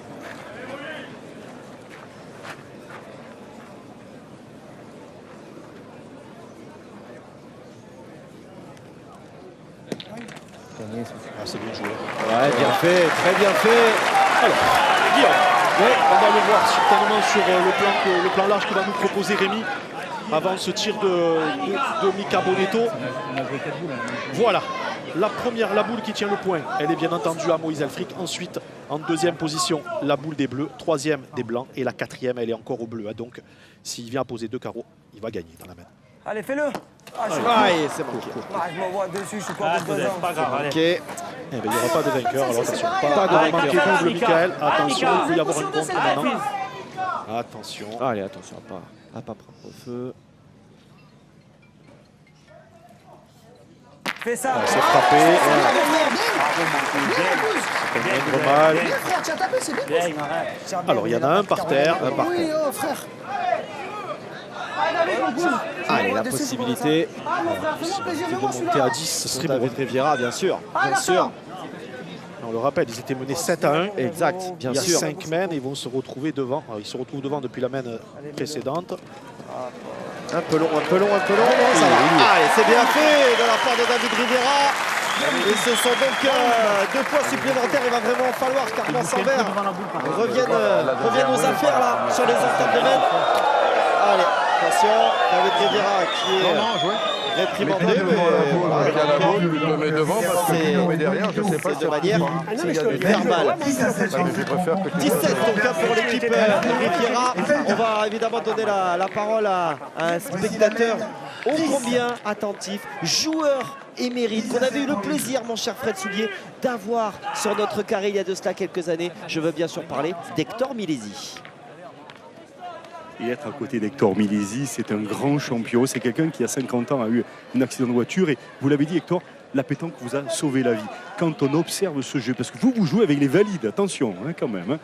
Ah, c'est bien joué. Ouais, bien fait, très bien fait. Alors, Guillaume, on va le voir certainement sur le plan large que va nous proposer Rémi avant ce tir de Mika Bonetto. Voilà, la première, la boule qui tient le point, elle est bien entendu à Moïse Elfrick. Ensuite, en deuxième position, la boule des Bleus. Troisième des Blancs. Et la quatrième, elle est encore aux Bleus. Donc, s'il vient à poser 2 carreaux, il va gagner dans la main. Allez, fais-le. Ah, c'est manqué. Je m'envoie dessus, je suis pas C'est pas grave, allez. Ok. Eh ben, il n'y aura pas de vainqueur. Alors attention, pas de manquer Mika. double Michael. Attention, il peut y avoir un Attention de contre cette maintenant. reprise. Attention. Allez, attention à pas prendre feu. Fais ça. C'est frappé. C'est moindre mal. Bien, frère, tu as tapé, c'est bien. Bien, arrête. Alors, il y en a un par terre. Un par Oui, terre. oh, frère. Allez, la possibilité Ah, mon frère, fais-moi plaisir, De fais-moi monter celui-là. à 10, ce serait David bon. Riviera, bien sûr. Ah, Bien sûr. d'accord. On le rappelle, ils étaient menés 7-1. Exact, bien Il y a sûr. 5 mènes et ils vont se retrouver devant. Alors, ils se retrouvent devant depuis la mène précédente. Un peu long, un peu long, un peu long. Non, ça va. Allez, c'est bien fait de la part de David Riviera. Et ce sont donc 2 points supplémentaires. Il va vraiment falloir qu'Armand Sambert revienne aux affaires là, sur les octaves de mène. Allez, attention, David Riviera qui est réprimandé. Mais voilà. Il y a la boule, tu le mets devant parce que tu le mets derrière. Je ne sais pas C'est de manière verbale. 17 donc pour l'équipe Riviera. On va évidemment donner la parole à un spectateur ô combien attentif, joueur émérite, qu'on avait eu le plaisir, mon cher Fred Soulier, d'avoir sur notre carré il y a de cela quelques années. Je veux bien sûr parler d'Hector Milesi. Et être à côté d'Hector Milesi, c'est un grand champion. C'est quelqu'un qui, à 50 ans, a eu un accident de voiture. Et vous l'avez dit, Hector, la pétanque vous a sauvé la vie. Quand on observe ce jeu, parce que vous jouez avec les valides, attention, hein, quand même. Hein.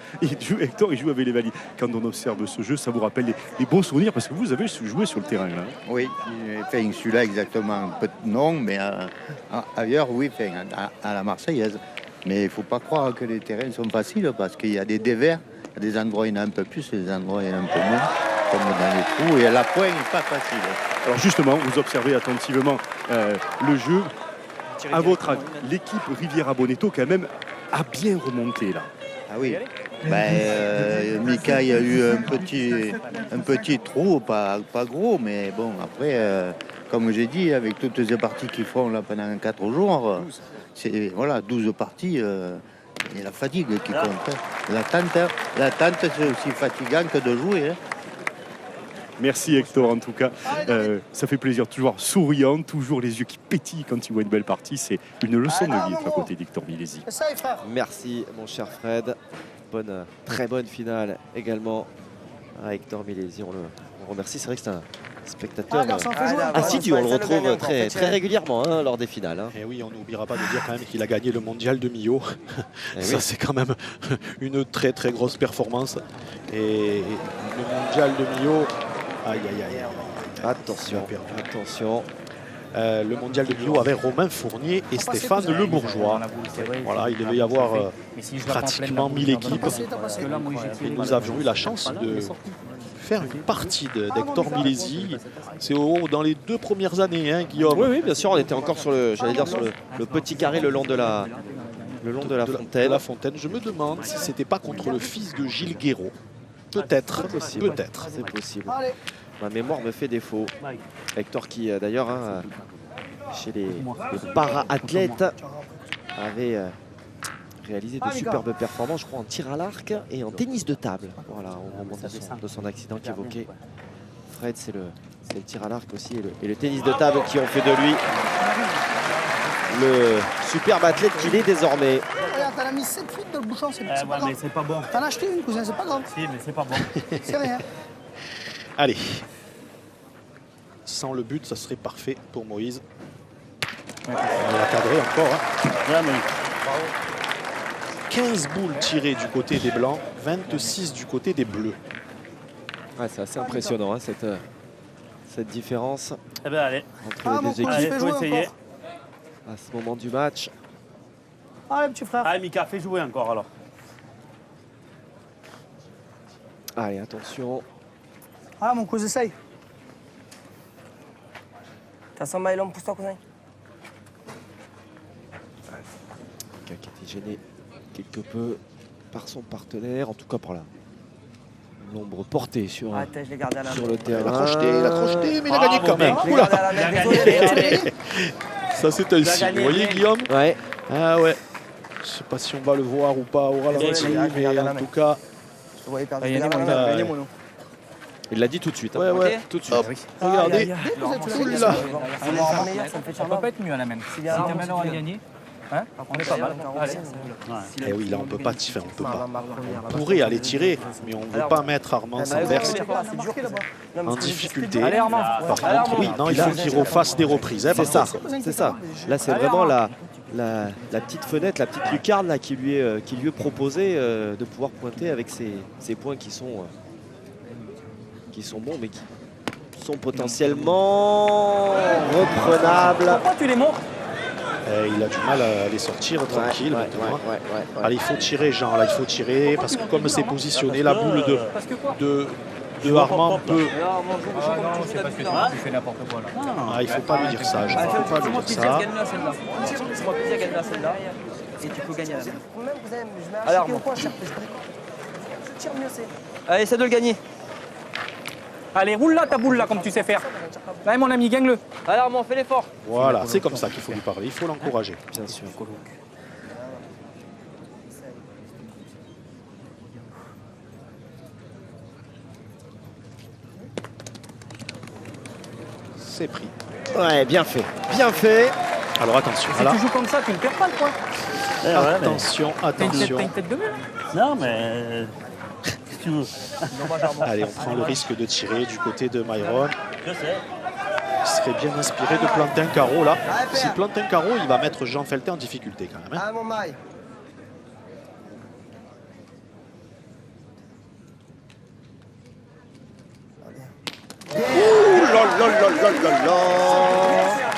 Hector, il joue avec les valides. Quand on observe ce jeu, ça vous rappelle les bons souvenirs, parce que vous avez joué sur le terrain. Là. Oui, enfin, celui-là exactement, non, mais ailleurs, oui, enfin, à la Marseillaise. Mais il ne faut pas croire que les terrains sont faciles, parce qu'il y a des dévers À des endroits, il y en a un peu plus, à des endroits, il y en a un peu moins, comme dans les trous. Et la pointe n'est pas facile. Alors justement, vous observez attentivement le jeu. À votre avis, l'équipe Riviera Bonetto quand même a bien remonté là. Ah oui. Mika, il y a eu un petit trou, pas gros, mais bon, après, comme j'ai dit, avec toutes ces parties qu'ils font là pendant 4 jours, c'est voilà, 12 parties, et la fatigue qui compte. Hein. L'attente, c'est aussi fatigant que de jouer. Hein. Merci Hector en tout cas, ça fait plaisir, toujours souriant, toujours les yeux qui pétillent quand il voit une belle partie, c'est une leçon de vie à côté d'Hector Millesi. Merci mon cher Fred, très bonne finale également à Hector Millesi, on le remercie, c'est vrai que c'est un spectateur assidu, on le retrouve très régulièrement hein, lors des finales. Hein. Et oui, on n'oubliera pas de dire quand même qu'il a gagné le mondial de Millau. Ça, c'est quand même une très grosse performance. Et le mondial de Millau, aïe. Attention. Le mondial de Millau avait Romain Fournier et Stéphane Le Bourgeois. Voilà, il devait y avoir pratiquement 1000 équipes. Et nous avions eu la chance de faire une partie d'Hector Millesi. C'est dans les 2 premières années, hein, Guillaume. Oui, bien sûr, on était encore sur le petit carré le long de la fontaine. Je me demande si c'était pas contre le fils de Gilles Guéraud. Peut-être. C'est possible. Ma mémoire me fait défaut. Hector qui d'ailleurs chez les para-athlètes avait réalisé de superbes performances, je crois, en tir à l'arc et en tennis de table. Voilà, au moment de son accident qu'évoquait Fred, c'est le tir à l'arc aussi et le tennis de table qui ont fait de lui le superbe athlète qu'il est désormais. Regarde, t'en as mis 7 fuites dans le bouchon, c'est pas grave. Mais c'est pas bon. T'en as acheté une, cousin, c'est pas grave. Si, mais c'est pas bon. C'est rien. Allez. Sans le but, ça serait parfait pour Moïse. On va cadrer encore. Hein. 15 boules tirées du côté des blancs, 26 du côté des bleus. Ouais, c'est assez impressionnant hein, cette différence allez. entre les deux équipes. Faut essayer. À ce moment du match. Allez, petit frère. Allez, Mika, fais jouer encore alors. Allez, attention. Ah, mon cousin, essaye. T'as 100 maillons, pousse-toi, cousin. Qui a été gêné quelque peu par son partenaire, en tout cas par l'ombre portée sur le terrain. Il a crocheté, mais il a gagné quand même. Oula. Ça, c'est un signe. Vous voyez, Guillaume? Ouais. Ah ouais. Je sais pas si on va le voir ou pas au ralenti, mais en tout cas. Il l'a dit tout de suite. Ouais, ouais. Tout de suite. Hop, regardez. Oula. Ça peut pas être mieux à la main. Si Camelo a gagné, hein, on est pas mal. Et oui, là, on peut pas tirer. On pourrait aller tirer, mais on ne veut pas mettre Armand Sanders en difficulté. Par contre, oui, non, il faut qu'il refasse des reprises. Hein, c'est ça. Là, c'est vraiment la petite fenêtre, la petite lucarne là, qui lui est proposée de pouvoir pointer avec ces points qui sont bons, mais qui sont potentiellement reprenables. Pourquoi tu les montres? Il a du mal à les sortir tranquille maintenant. Allez, il faut tirer, Jean, là, il faut tirer, parce que comme c'est positionné, la boule de Armand peut... c'est parce que tu fais n'importe quoi là. Il ne faut pas lui dire ça, Jean. Il ne faut pas lui dire ça. C'est moi plaisir gagner celle-là. Et tu peux gagner à la main. Allez, Armand. Je tire mieux, c'est... Allez, essaie de le gagner. Allez, roule là ta boule là comme tu sais faire. Allez mon ami, gagne-le. Allez Armand, fais l'effort. Voilà, c'est comme ça qu'il faut lui parler, il faut l'encourager. Bien sûr. C'est pris. Ouais, bien fait. Bien fait. Alors attention. Si tu joues comme ça, tu ne perds pas le point. Attention. T'as une tête de mule. Non, mais... Allez, on prend le risque de tirer du côté de Myron. Je sais. Il serait bien inspiré de planter un carreau là. S'il plante un carreau, il va mettre Jean Feltet en difficulté quand même. Hein. Ah, mon maille.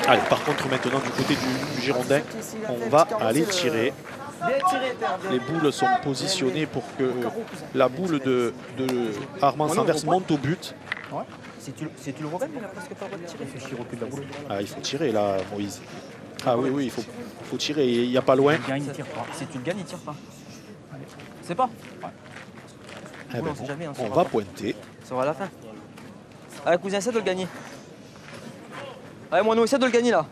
Allez, par contre, maintenant du côté du Girondin, on va aller tirer. Les boules sont positionnées pour que la boule de Armand Sanvers monte au but. Ouais. Si tu le vois, il n'a presque pas le droit de tirer. Il faut qu'il recule la boule. Ah, il faut tirer là, Moïse. Ah oui, oui, il faut tirer. Il n'y a pas loin. Il tire pas. Si tu le gagnes, il tire pas. C'est pas. Eh ben, on va pointer. Ça va à la fin. Allez, cousin, essaie de le gagner. Allez, moi, nous, essaie de le gagner là.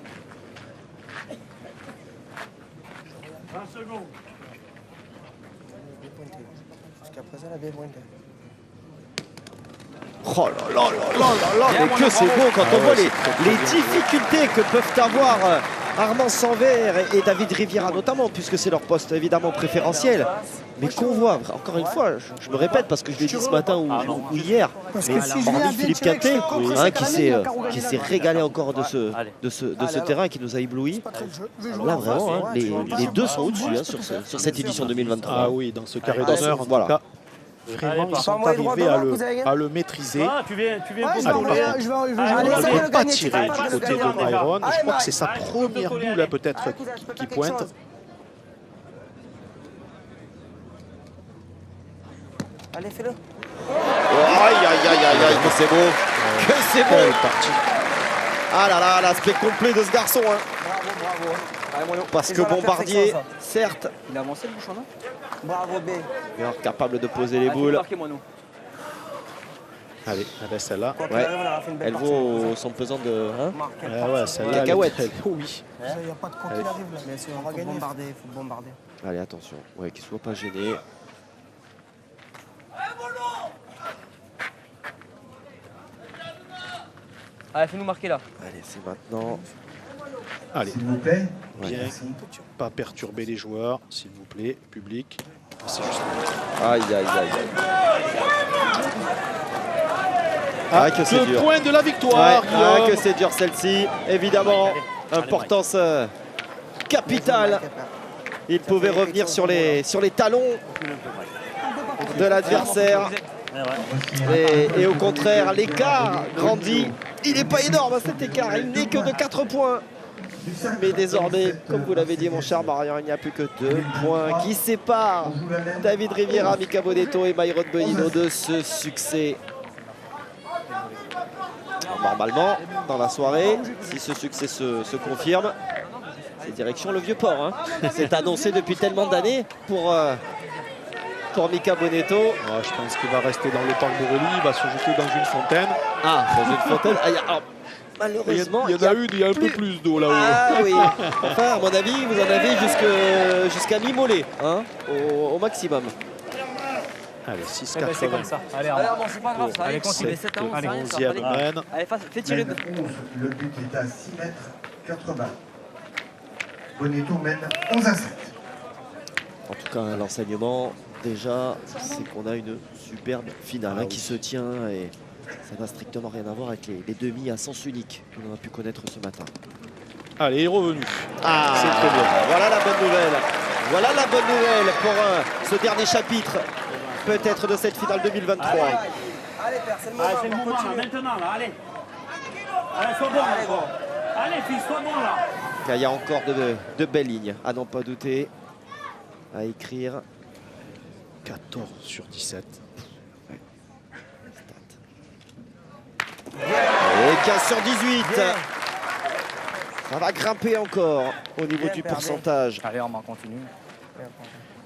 20 secondes. Jusqu'à présent, elle a bien pointé. Oh là là là là là, mais que c'est beau quand on voit les difficultés que peuvent avoir Armand Sanvers et David Riviera notamment, puisque c'est leur poste évidemment préférentiel. Mais qu'on voit, encore une fois, je me répète parce que je l'ai dit ce matin ou hier, mais hormis Philippe Caté, qui s'est régalé encore de ce terrain et qui nous a éblouis. Là vraiment, hein, les deux sont au-dessus hein, sur cette édition 2023. Ah oui, dans ce carré d'honneur, en tout cas. Vraiment, ils sont arrivés à le maîtriser. Ah, tu viens on ne peut pas tirer du côté de Myron. Je crois que c'est sa première boule peut-être qui pointe. Allez, fais-le. Aïe, aïe, aïe, aïe, aïe, que c'est beau. Que c'est beau. Ah là là, l'aspect complet de ce garçon. Hein. Bravo, bravo. Parce que Bombardier, certes, il a avancé le bouchon là. Bravo B. Capable de poser les boules. Allez, celle-là. Ouais. Elle vaut son pesant de. Hein ouais, celle-là. Cacahuète. Il Oui. n'y a pas de compte qui arrive là. Mais on va gagner. Il faut bombarder. Allez, attention. Ouais, qu'il ne soit pas gêné. Allez, fais-nous marquer là. Allez, c'est maintenant. Allez, s'il vous plaît. Bien, pas perturber les joueurs, s'il vous plaît, public. C'est juste. Aïe, aïe, aïe, aïe. Ah, que c'est dur. 2 points de la victoire. Ouais, que c'est dur celle-ci. Évidemment, importance capitale. Il pouvait revenir sur les talons de l'adversaire. Et au contraire, l'écart grandit. Il n'est pas énorme cet écart, il n'est que de 4 points. Mais désormais, comme vous l'avez dit mon cher Marian, il n'y a plus que 2 points qui séparent David Riviera, Mika Bonetto et Myron Bonino de ce succès. Alors, normalement, dans la soirée, si ce succès se confirme, c'est direction le Vieux-Port. Hein. C'est annoncé depuis tellement d'années pour Mika Bonetto. Je pense qu'il va rester dans le parc de Reli, il va se jeter dans une fontaine. Ah, dans une fontaine. Alors, malheureusement, il y a un peu plus d'eau là-haut. Ah oui. Enfin, à mon avis, vous en avez jusqu'à mi-mollet, hein, au maximum. Allez, 6-4. C'est comme ça. Allez, bon, c'est pas grave, ça. Allez, continue. Allez, 11e mène. Allez, fais tirer. Le but est à 6 mètres 80. Bonetto mène 11 à 7. En tout cas, l'enseignement, déjà, c'est qu'on a une superbe finale qui se tient et ça n'a strictement rien à voir avec les demi à sens unique que l'on a pu connaître ce matin. Allez, il est revenu. Ah, c'est très bien. Voilà la bonne nouvelle. Voilà la bonne nouvelle pour ce dernier chapitre, peut-être de cette finale 2023. Allez, père, c'est le moment. C'est le moment, là, maintenant, là, allez. Allez, sois bon, là. Allez, fils, sois bon, là. Il y a encore de belles lignes, à n'en pas douter, à écrire. 14 sur 17. Et 15 sur 18. Ça va grimper encore au niveau du pourcentage. Allez, on continue.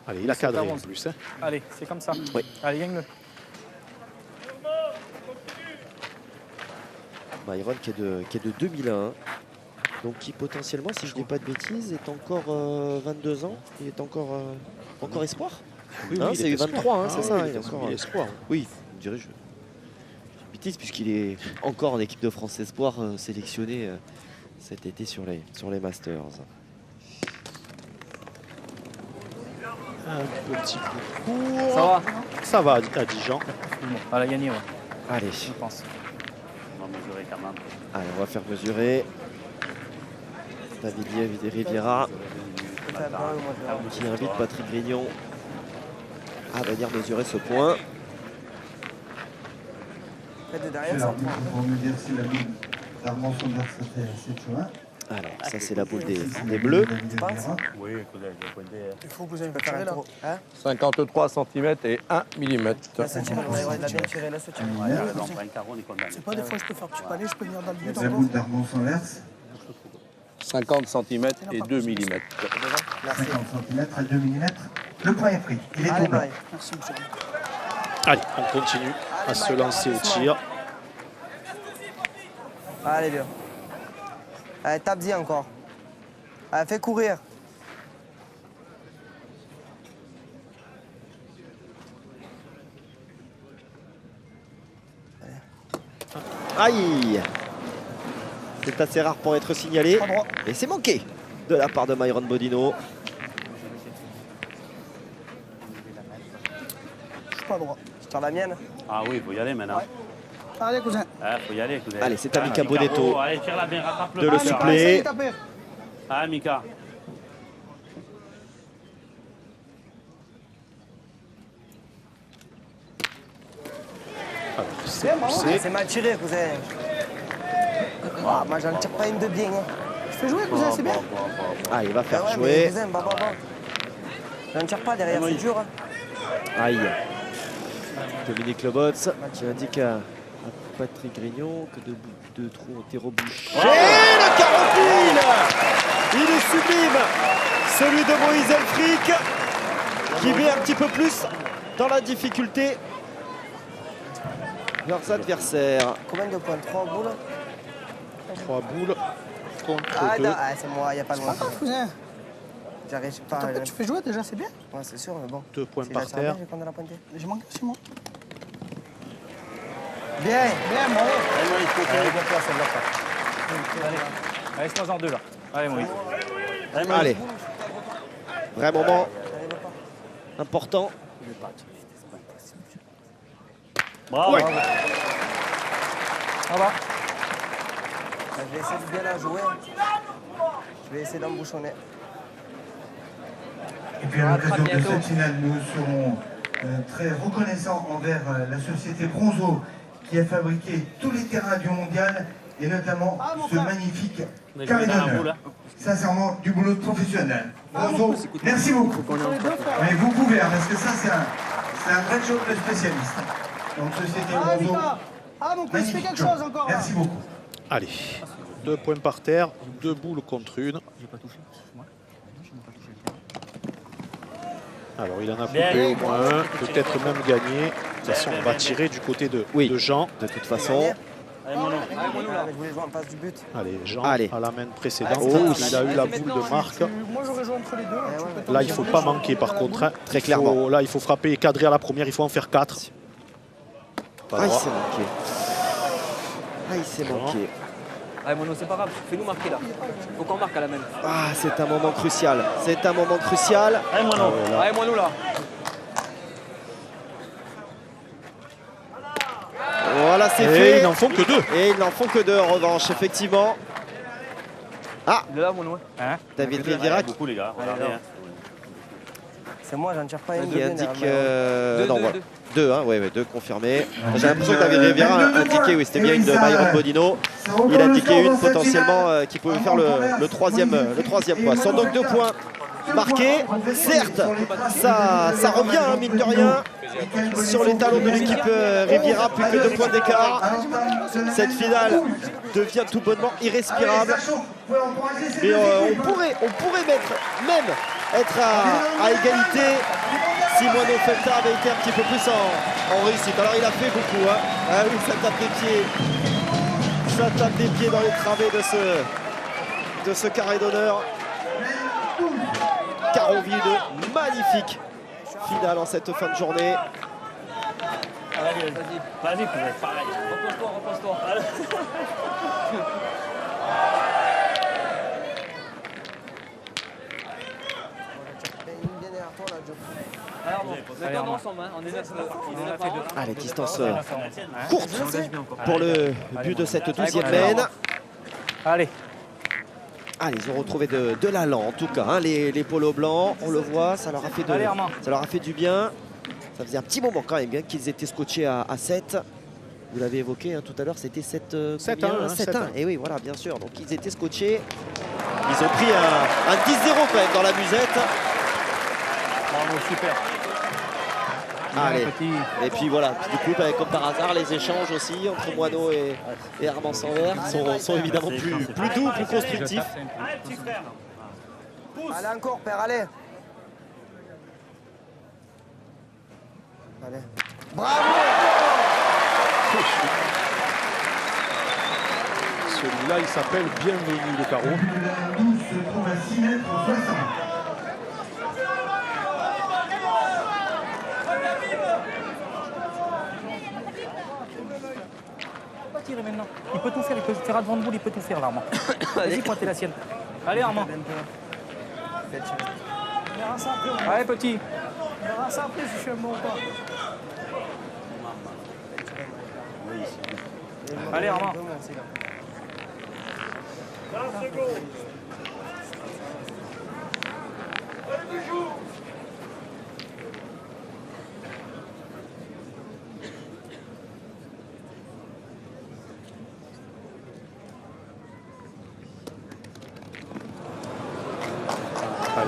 Allez, il a cadré en plus. Hein. Allez, c'est comme ça. Oui. Allez, gagne-le. Myron qui est de 2001. Donc qui potentiellement, si je ne dis pas de bêtises, est encore 22 ans. Il est encore espoir. Oui, hein, oui, c'est 23, hein, c'est ça. Il est encore espoir. Oui, je dirais je bêtise puisqu'il est encore en équipe de France Espoir sélectionné cet été sur les Masters. Un petit coup court. Ça va à Dijon. Elle a gagné, ouais. Allez. Je pense. On va mesurer quand même. Allez, on va faire mesurer. David Riviera qui invite Patrick Grignon à venir mesurer ce point. Faites de derrière, C'est ça l'arbitre pour me dire si la ligne d'Armand Sanvers ça fait 7 juin. Alors, ça c'est la boule des bleus. Oui, Il faut que vous ayez tirer là. 53 cm et 1 mm. Laisse tirer, il a bien tiré, laisse tirer. C'est pas des fois je peux faire petit palais, je peux venir dans le but La encore. boule d'Armand s'inverse. 50 cm et 2 mm. 50 cm à 2 mm. Le point est pris. Il est Allez, double. Marie. Merci, monsieur. Allez, on continue à se lancer au tir. Allez, bien. Allez, tape-y encore. Allez, fais courir. Aïe! C'est assez rare pour être signalé. Et c'est manqué de la part de Myron Bodino. Je suis pas droit. Je tire la mienne. Ah oui, il faut y aller maintenant. Allez, cousin. Faut y aller, cousin. Allez, c'est à Mika Bonetto Allez, tire-la bien, rattrape-le. de le suppléer. Ah, Mika. C'est mal tiré, cousin. Ah, moi, j'en tire pas une de bien. Je fais jouer, cousin, c'est bien. Ah, il va faire Ouais, mais jouer. cousin, bah. J'en tire pas derrière, c'est dur. Hein. Aïe. Dominique Lobotz qui indique à Patrick Grignon que deux trous ont été rebouchés. Et le carotine! Il est sublime! Celui de Moïse Elfric qui met un petit peu plus dans la difficulté leurs adversaires. Combien de points? 3 boules? 3 boules contre Ah, 2. non, c'est moi, il n'y a pas de C'est pas grave, cousin. J'arrive pas. Après, tu fais jouer déjà, c'est bien. Ouais, c'est sûr, mais bon. 2 points Si par je tire terre. bien, j'ai quand même la pointée. J'ai manqué aussi, moi. Bien. Bien, moi. Allez, laisse-moi en deux là. Allez, Moïse. Allez. Vrai moment important. Bravo. Ouais. Au revoir. Je vais essayer de bien la jouer. Je vais essayer d'embouchonner. Et puis à l'occasion de cette finale, nous serons très reconnaissants envers la société Bronzo qui a fabriqué tous les terrains du mondial et notamment ce magnifique carré d'honneur. Sincèrement, du boulot de professionnel. Bronzo, merci beaucoup. Mais vous pouvez, hein, parce que ça c'est un vrai job de spécialiste. Donc société Ah, Bronzo, Mika. Ah, mon cousin, fais magnifique quelque job. chose encore. Merci beaucoup. Allez, 2 points par terre, 2 boules contre une. J'ai pas touché. Alors il en a coupé au moins un, peut-être même gagné. De toute façon, on va tirer du côté de Jean. De toute façon. Allez, Mono. Je voulais jouer en face du but. Allez, Jean Allez. à la main précédente. Oh, il a eu la boule de Marc. Moi, j'aurais joué entre les deux. Là, il ne faut pas manquer par contre. Hein. Très clairement. Là, il faut frapper et cadrer à la première. Il faut en faire 4. Pas Ah, il droit. s'est manqué. Ah, il s'est manqué. Allez, Mono, c'est pas grave. Fais-nous marquer là. Faut qu'on marque à la main. Ah, c'est un moment crucial. C'est un moment crucial. Allez, Mono. Allez, Mono là. Voilà, c'est Et fait. ils n'en font que 2. Et ils n'en font que 2 en revanche, effectivement. Ah, Il est là, Mono. Hein? David Riviera Beaucoup, les gars. Regardez. hein. C'est moi, j'en tire pas une de qui bien. indique. derrière, Non, voilà. 2, hein, ouais, 2 confirmés. J'ai l'impression que David Riviera a indiqué, oui, c'était bien une de Myron Bodino. Il a indiqué une potentiellement qui pouvait faire le troisième point. Sont donc 2 points marqués. Certes, ça revient, hein, mine de rien, sur les talons de l'équipe Riviera, plus que 2 points d'écart. Cette finale devient tout bonnement irrespirable. Mais on pourrait être à égalité si Mono Felta avait été un petit peu plus en réussite. Alors il a fait beaucoup, hein. Ah oui, ça tape des pieds. Ça tape des pieds dans les travées de ce carré d'honneur. Caronville, de magnifique finale en cette fin de journée. Vas-y, cousin, pareil. Repose-toi. bien derrière toi, là, Joe. Alors, maintenant, ensemble, hein. On est 9. Allez, distance courte pour le but de cette 12e laine. Allez. Allez, ils ont retrouvé de l'allant en tout cas, hein, les polos blancs, on le voit, ça leur a fait du bien. Ça faisait un petit moment quand même hein, qu'ils étaient scotchés à 7. Vous l'avez évoqué hein, tout à l'heure, c'était 7-1. 7-1. Et oui, voilà, bien sûr. Donc ils étaient scotchés. Ils ont pris un 10-0 quand même dans la musette. Bravo, super. Allez. Et puis voilà, puis du coup, bah, comme par hasard, les échanges aussi entre Moineau et Armand Sanvert sont évidemment plus doux, plus constructifs. Allez, petit frère. Pousse. Allez encore, père, allez. Allez. Bravo. Celui-là, il s'appelle Bienvenue le carreau. Le 12 se trouve à 6 mètres 60. Pas tirer maintenant. Il peut tout faire, il peut faire à devant de boule, il peut tout faire là, Armand. Vas-y, pointez la sienne. Allez, Armand. On verra ça après. Allez, petit. On verra ça après si je suis un bon ou pas. Allez, Armand.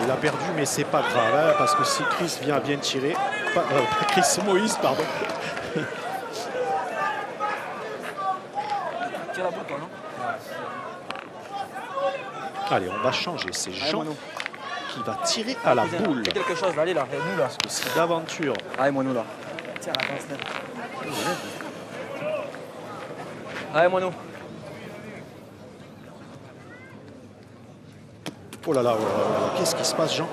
Il a perdu, mais c'est pas grave, hein, parce que si Chris vient bien tirer, Chris Moïse, pardon. Tire la boule, toi, non? Allez, on va changer. C'est Jean qui va tirer à la boule. Fais quelque chose, là, allez là, nous là. Parce que c'est d'aventure. Allez, moi nous là. Tiens, attends, Snap. Allez, moi nous. Oh là là, oh là là, qu'est-ce qui se passe, Jean?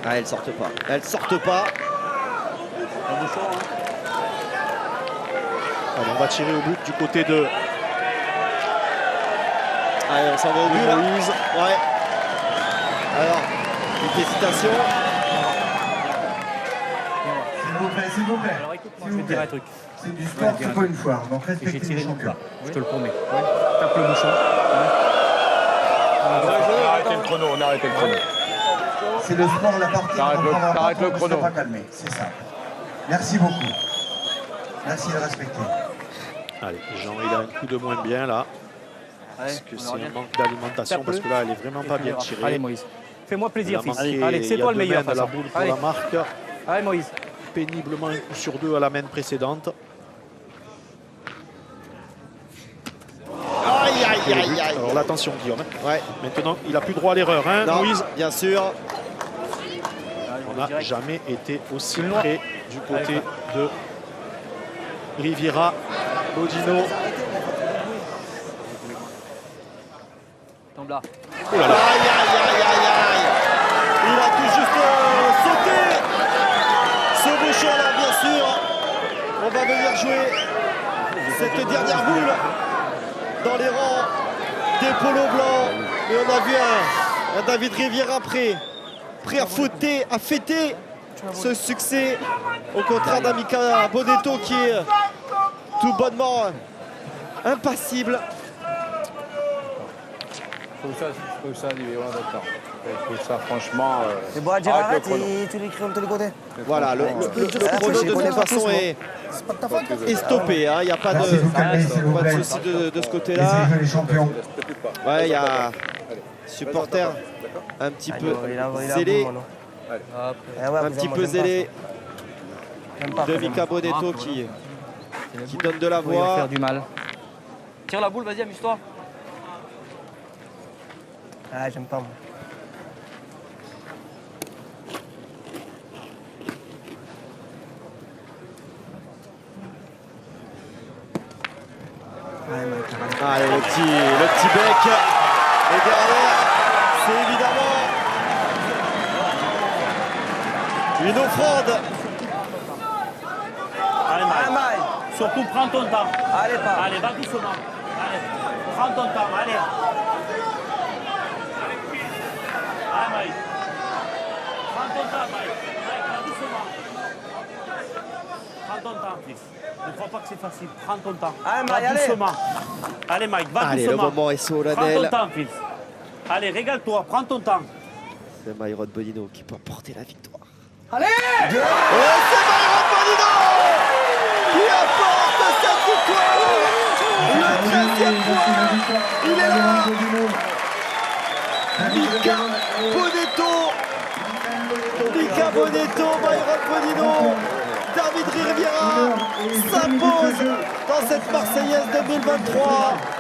Ah, elles sortent pas. Elles sortent pas. Allez, on va tirer au but du côté de Allez, on s'en va au but là. Moïse. Ouais. Alors, une hésitation. S'il vous plaît. Alors écoute-moi, je vais te dire un truc. C'est du sport, c'est pas une foire. Donc J'ai respectez tiré les le champions. plat, je te le promets. Tape le bouchon. On a arrêté le chrono, on a arrêté le chrono. C'est le sport, la partie. T'arrêtes le chrono. Pas calmé, c'est ça. Merci beaucoup. Merci de respecter. Allez, Jean, il a un coup de moins bien là. Parce que c'est un manque d'alimentation, parce que là, elle est vraiment pas bien tirée. Allez, Moïse. Fais-moi plaisir, Il a fils. manqué, Allez, c'est il y a toi le deux meilleur. mains de la façon. boule pour Allez. la marque. Allez, Moïse. Péniblement un coup sur deux à la main précédente. Aïe, aïe, aïe, aïe. Alors là, attention, Guillaume. Ouais. Maintenant, il n'a plus droit à l'erreur, hein, Non, Moïse. bien sûr. On n'a jamais été aussi près du côté de Riviera. Bodino. Tombe là. Oh là là. Aïe, aïe, aïe, aïe, aïe. Il a tout juste sauté. Ce bouchon là, bien sûr. On va venir jouer cette dernière boule dans les rangs des polos blancs. Et on a vu un David Riviera prêt à fêter ce succès, au contraire d'un Mika Bonetto qui est tout bonnement impassible. Faut ça, d'accord. Faut ça, franchement. C'est bon, Adjel, arrête, tu l'écris de tous les côtés. Voilà, le chrono de toute façon est stoppé. Il n'y a pas de souci de ce côté-là. Ouais, il y a supporters un petit peu zélés. Un petit peu zélé de Mika Bonetto qui donne de la Il va voix. faire du mal. Tire la boule, vas-y, amuse-toi. Ah, j'aime pas, moi. Allez, le petit bec. Et derrière, c'est évidemment une offrande. Allez, Mike. Surtout, prends ton temps. Allez, pas. Allez, va doucement. Allez, prends ton temps, allez. Allez, Mike. Prends ton temps, Mike. Mike, va doucement. Prends ton temps, fils. Ne crois pas que c'est facile. Prends ton temps. Allez, Va Mike, allez. doucement. Allez, Mike, va Allez, le doucement. moment est Prends ton solennel. temps, fils. Allez, régale-toi, prends ton temps. C'est Myron Bonino qui peut emporter la victoire. Allez! Et c'est Myron Bonino qui apporte cette victoire. Le 13e point. Il est là. Mika Bonetto, Byron Bonino, David Riviera s'impose dans cette Marseillaise 2023.